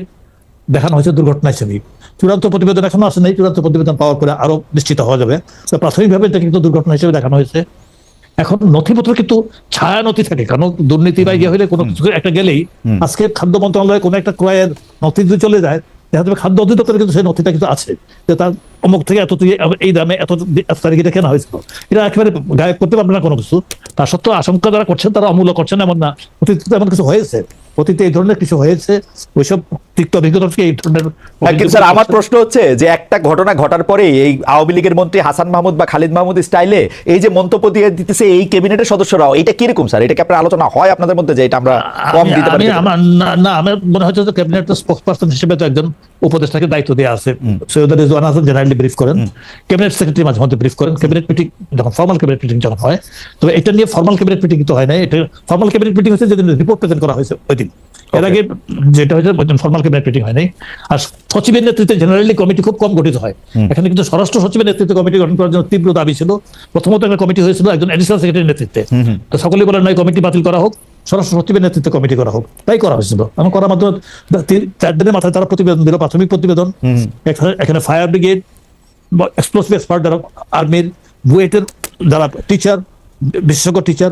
দেখানো হয়েছে দুর্ঘটনা হিসেবে। চূড়ান্ত প্রতিবেদন এখনো আসে নাই, চূড়ান্ত প্রতিবেদন পাওয়ার পরে আরো নিশ্চিত হওয়া যাবে। প্রাথমিকভাবে এটা কিন্তু দুর্ঘটনা হিসেবে দেখানো হয়েছে। এখন নথিপত্র কিন্তু ছায়া নথি থাকে, কারণ দুর্নীতি বা ইয়ে হলে কোনো কিছু একটা গেলেই, আজকে খাদ্য মন্ত্রণালয়ে কোনো একটা ক্রয়ের নথি যদি চলে যায়, দেখা যাবে খাদ্য অধিদপ্তরে কিন্তু সেই নথিটা কিন্তু আছে, যে তার অমুক থেকে এত এই দামে এত তারিখে এটা কেনা হয়েছিল। এটা একেবারে গায়েব করতে পারবে না কোনো কিছু। তা সত্ত্বেও আশঙ্কা যারা করছেন তারা অমূল্য করছেন, এমন না। অতীতে এমন কিছু হয়েছে, অতীতে এই ধরনের কিছু হয়েছে, ওইসব তিক্ত অভিজ্ঞতা থেকে এই ধরনের। স্যার, আমার প্রশ্ন হচ্ছে যে একটা ঘটনা ঘটার পরে এই আওয়ামী লীগের মন্ত্রী হাসান মাহমুদ বা খালিদ মাহমুদ স্টাইলে এই যে মন্তব্য দিয়ে দিতেছে এই ক্যাবিনেটের সদস্যরাও, এটা কিরকম স্যার? এটা কি আপনার আলোচনা হয় আপনাদের মধ্যে যে এটা আমরা কম দিতে পারি? না, আমার মনে হচ্ছে যে ক্যাবিনেটের স্পোকসপারসন হিসেবে তো একজন উপদেষ্টাকে দায়িত্ব দেওয়া আছে। সৈয়দ রিজওয়ান হাসান জেনারেলি ব্রিফ করেন, ক্যাবিনেট সেক্রেটারি মাঝে মধ্যে ব্রিফ করেন। ক্যাবিনেট মিটিং যখন ফর্মাল ক্যাবিনেট মিটিং যখন হয়, তবে এটা নিয়ে ফর্মাল ক্যাবিনেট মিটিং তো হয় না। এটা ফর্মাল ক্যাবিনেট মিটিং হচ্ছে যেদিন রিপোর্ট প্রেজেন্ট করা হয়েছে ওই দিন। এর আগে যেটা হয়েছে ফর্মাল ক্যাবিনেট মিটিং হয় নাই। আর সচিবের নেতৃত্বে জেনারেলি কমিটি খুব কম গঠিত হয়। এখানে কিন্তু স্বরাষ্ট্র সচিবের নেতৃত্বে কমিটি গঠন করার জন্য তীব্র দাবি ছিল। প্রথমত একটা কমিটি হয়েছিল একজন অ্যাডিশনাল সেক্রেটারির নেতৃত্বে, তো সকলেই বলেন নয় কমিটি বাতিল করা হোক, স্বরাষ্ট্র সচিবের নেতৃত্বে কমিটি করা হোক। তাই করা হয়েছিল। এমন করার মাধ্যমে 4 দিনের মাথায় তারা প্রতিবেদন দিল, প্রাথমিক প্রতিবেদন। এখানে ফায়ার ব্রিগেড, এক্সপ্লোসিভ এক্সপার্ট যারা আর্মির, বুয়েটের যারা টিচার, বিশেষজ্ঞ টিচার,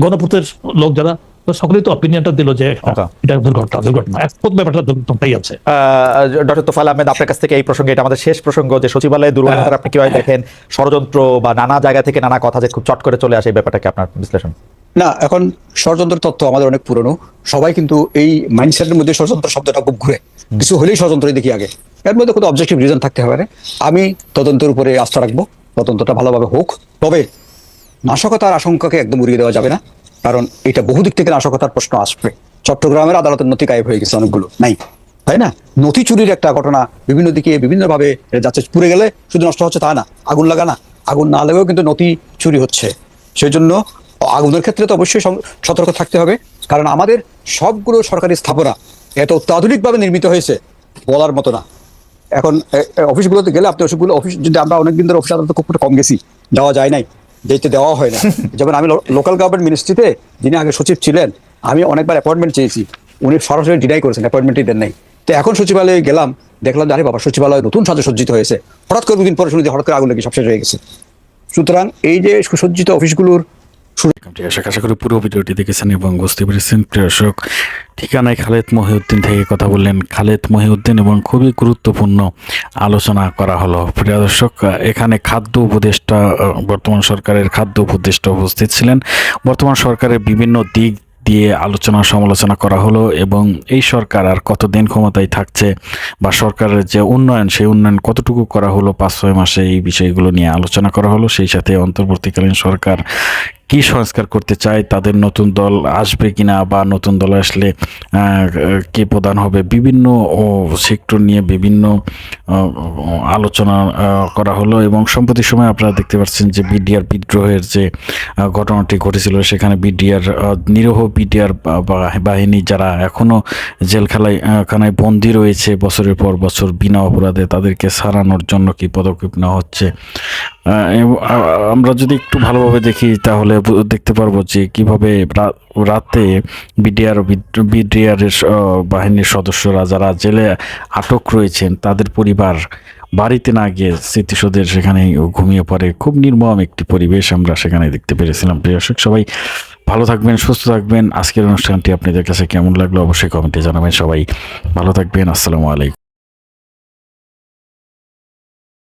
গণপূর্তের লোক যারা, সকলেই তো অপিনিয়নটা দিল যে এটা দুর্ঘটনা। ব্যাপারটা দুর্ঘটনাটাই আছে। ডক্টর তোফাল আহমেদ, আপনার কাছ থেকে এই প্রসঙ্গে, এটা আমাদের শেষ প্রসঙ্গ, যে সচিবালয়ে দুর্ঘটনা আপনি কিভাবে দেখেন? ষড়যন্ত্র বা নানা জায়গা থেকে নানা কথা যে খুব চট করে চলে আসে, এই ব্যাপারটাকে আপনার বিশ্লেষণ? না, এখন ষড়যন্ত্রের তত্ত্ব আমাদের অনেক পুরনো। সবাই কিন্তু এই মাইন্ডসেটের মধ্যে ষড়যন্ত্র শব্দটা খুব ঘুরে, কিছু হলেই ষড়যন্ত্রই দেখি আগে। এর মধ্যে কোনো অবজেক্টিভ রিজন থাকতে পারে। আমি তদন্তের উপরে আস্থা রাখবো, তদন্তটা ভালোভাবে হোক। তবে নাশকতার আশঙ্কাকে একদম উড়িয়ে দেওয়া যাবে না, কারণ এটা বহু দিক থেকে নাশকতার প্রশ্ন আসবে। চট্টগ্রামের আদালতের নথি গায়েব হয়ে গেছে, অনেকগুলো নাই, তাই না? নথি চুরির একটা ঘটনা বিভিন্ন দিকে বিভিন্নভাবে যাচ্ছে। পুড়ে গেলে শুধু নষ্ট হচ্ছে তা না, আগুন লাগা না, আগুন না লাগেও কিন্তু নথি চুরি হচ্ছে। সেই জন্য আগুনের ক্ষেত্রে তো অবশ্যই সতর্ক থাকতে হবে, কারণ আমাদের সবগুলো সরকারি স্থাপনা এত অত্যাধুনিকভাবে নির্মিত হয়েছে বলার মতো না। এখন অফিসগুলোতে গেলে আপনি অফিস যদি আমরা অনেকদিন ধরে অফিস আদালতে খুব কম গেছি, যাওয়া যায় নাই, যেতে দেওয়া হয় না। যেমন আমি লোকাল গভর্নমেন্ট মিনিস্ট্রিতে, যিনি আগে সচিব ছিলেন, আমি অনেকবার অ্যাপয়েন্টমেন্ট চেয়েছি, উনি সরাসরি ডিনাই করেছেন, অ্যাপয়েন্টমেন্টই দেন নাই। তো এখন সচিবালয়ে গেলাম, দেখলাম যে আরে বাবা, সচিবালয় নতুন সাজে সজ্জিত হয়েছে। হঠাৎ করে দুদিন পরে শুনি যে হঠাৎ করে আগুন লেগে সব শেষ হয়ে গেছে। সুতরাং এই যে সুসজ্জিত অফিসগুলোর আশা করি পুরো ভিডিওটি দেখেছেন এবং বুঝতে পেরেছেন। প্রিয় দর্শক, ঠিকানায় খালেদ মহিউদ্দিন থেকে কথা বললেন খালেদ মহিউদ্দিন এবং খুবই গুরুত্বপূর্ণ আলোচনা করা হলো। প্রিয় দর্শক, এখানে খাদ্য উপদেষ্টা, বর্তমান সরকারের খাদ্য উপদেষ্টা উপস্থিত ছিলেন। বর্তমান সরকারের বিভিন্ন দিক দিয়ে আলোচনা সমালোচনা করা হলো এবং এই সরকার আর কতদিন ক্ষমতায় থাকছে বা সরকারের যে উন্নয়ন, সেই উন্নয়ন কতটুকু করা হলো 5-6 মাসে, এই বিষয়গুলো নিয়ে আলোচনা করা হলো। সেই সাথে অন্তর্বর্তীকালীন সরকার কি সংস্কার করতে চায়, তাদের নতুন দল আসবে কিনা বা নতুন দল আসলে কে প্রধান হবে, বিভিন্ন সেক্টর নিয়ে বিভিন্ন আলোচনা করা হলো। এবং সম্প্রতি সময় আপনারা দেখতে পাচ্ছেন যে বিডিআর বিদ্রোহের যে ঘটনাটি ঘটেছিল, সেখানে বিডিআর নিরীহ বিডিআর বাহিনী যারা এখনও জেলখানায় বন্দী রয়েছে বছরের পর বছর বিনা অপরাধে, তাদেরকে ছাড়ানোর জন্য কি পদক্ষেপ নেওয়া হচ্ছে। আমরা যদি একটু ভালোভাবে দেখি তাহলে দেখতে পারবো যে কিভাবে রাতে বিডিআরের বাহিনীর সদস্যরা যারা জেলে আটক রয়েছেন, তাদের পরিবার বাড়িতে না গিয়ে স্মৃতিসৌধের সেখানে ঘুমিয়ে পড়ে। খুব নির্মম একটি পরিবেশ আমরা সেখানে দেখতে পেরেছিলাম। প্রিয় দর্শক, সবাই ভালো থাকবেন, সুস্থ থাকবেন। আজকের অনুষ্ঠানটি আপনাদের কাছে কেমন লাগলো অবশ্যই কমেন্টে জানাবেন। সবাই ভালো থাকবেন। আসসালামু আলাইকুম।